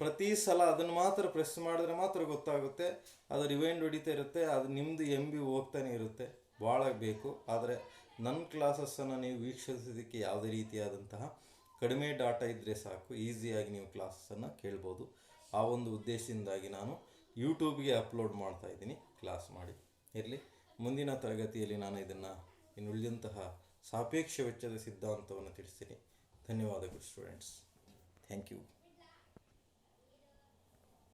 [SPEAKER 1] ಪ್ರತಿ ಸಲ ಅದನ್ನು ಮಾತ್ರ ಪ್ರೆಸ್ ಮಾಡಿದ್ರೆ ಮಾತ್ರ ಗೊತ್ತಾಗುತ್ತೆ, ಅದು ರಿವೈಂಡ್ ಹೊಡಿತಾ ಇರುತ್ತೆ, ಅದು ನಿಮ್ಮದು MB ಹೋಗ್ತಾನೆ ಇರುತ್ತೆ, ಭಾಳ ಬೇಕು. ಆದರೆ ನನ್ನ ಕ್ಲಾಸಸ್ಸನ್ನು ನೀವು ವೀಕ್ಷಿಸೋದಕ್ಕೆ ಯಾವುದೇ ರೀತಿಯಾದಂತಹ ಕಡಿಮೆ ಡಾಟಾ ಇದ್ದರೆ ಸಾಕು, ಈಸಿಯಾಗಿ ನೀವು ಕ್ಲಾಸಸ್ಸನ್ನು ಕೇಳ್ಬೋದು. ಆ ಒಂದು ಉದ್ದೇಶದಿಂದಾಗಿ ನಾನು ಯೂಟ್ಯೂಬ್ಗೆ ಅಪ್ಲೋಡ್ ಮಾಡ್ತಾಯಿದ್ದೀನಿ, ಕ್ಲಾಸ್ ಮಾಡಿ ಇರಲಿ. ಮುಂದಿನ ತರಗತಿಯಲ್ಲಿ ನಾನು ಇದನ್ನು ಇನ್ನುಳಿದಂತಹ ಸಾಪೇಕ್ಷ ವೆಚ್ಚದ ಸಿದ್ಧಾಂತವನ್ನು ತಿಳಿಸ್ತೀನಿ. ಧನ್ಯವಾದಗಳು ಸ್ಟೂಡೆಂಟ್ಸ್. Thank you.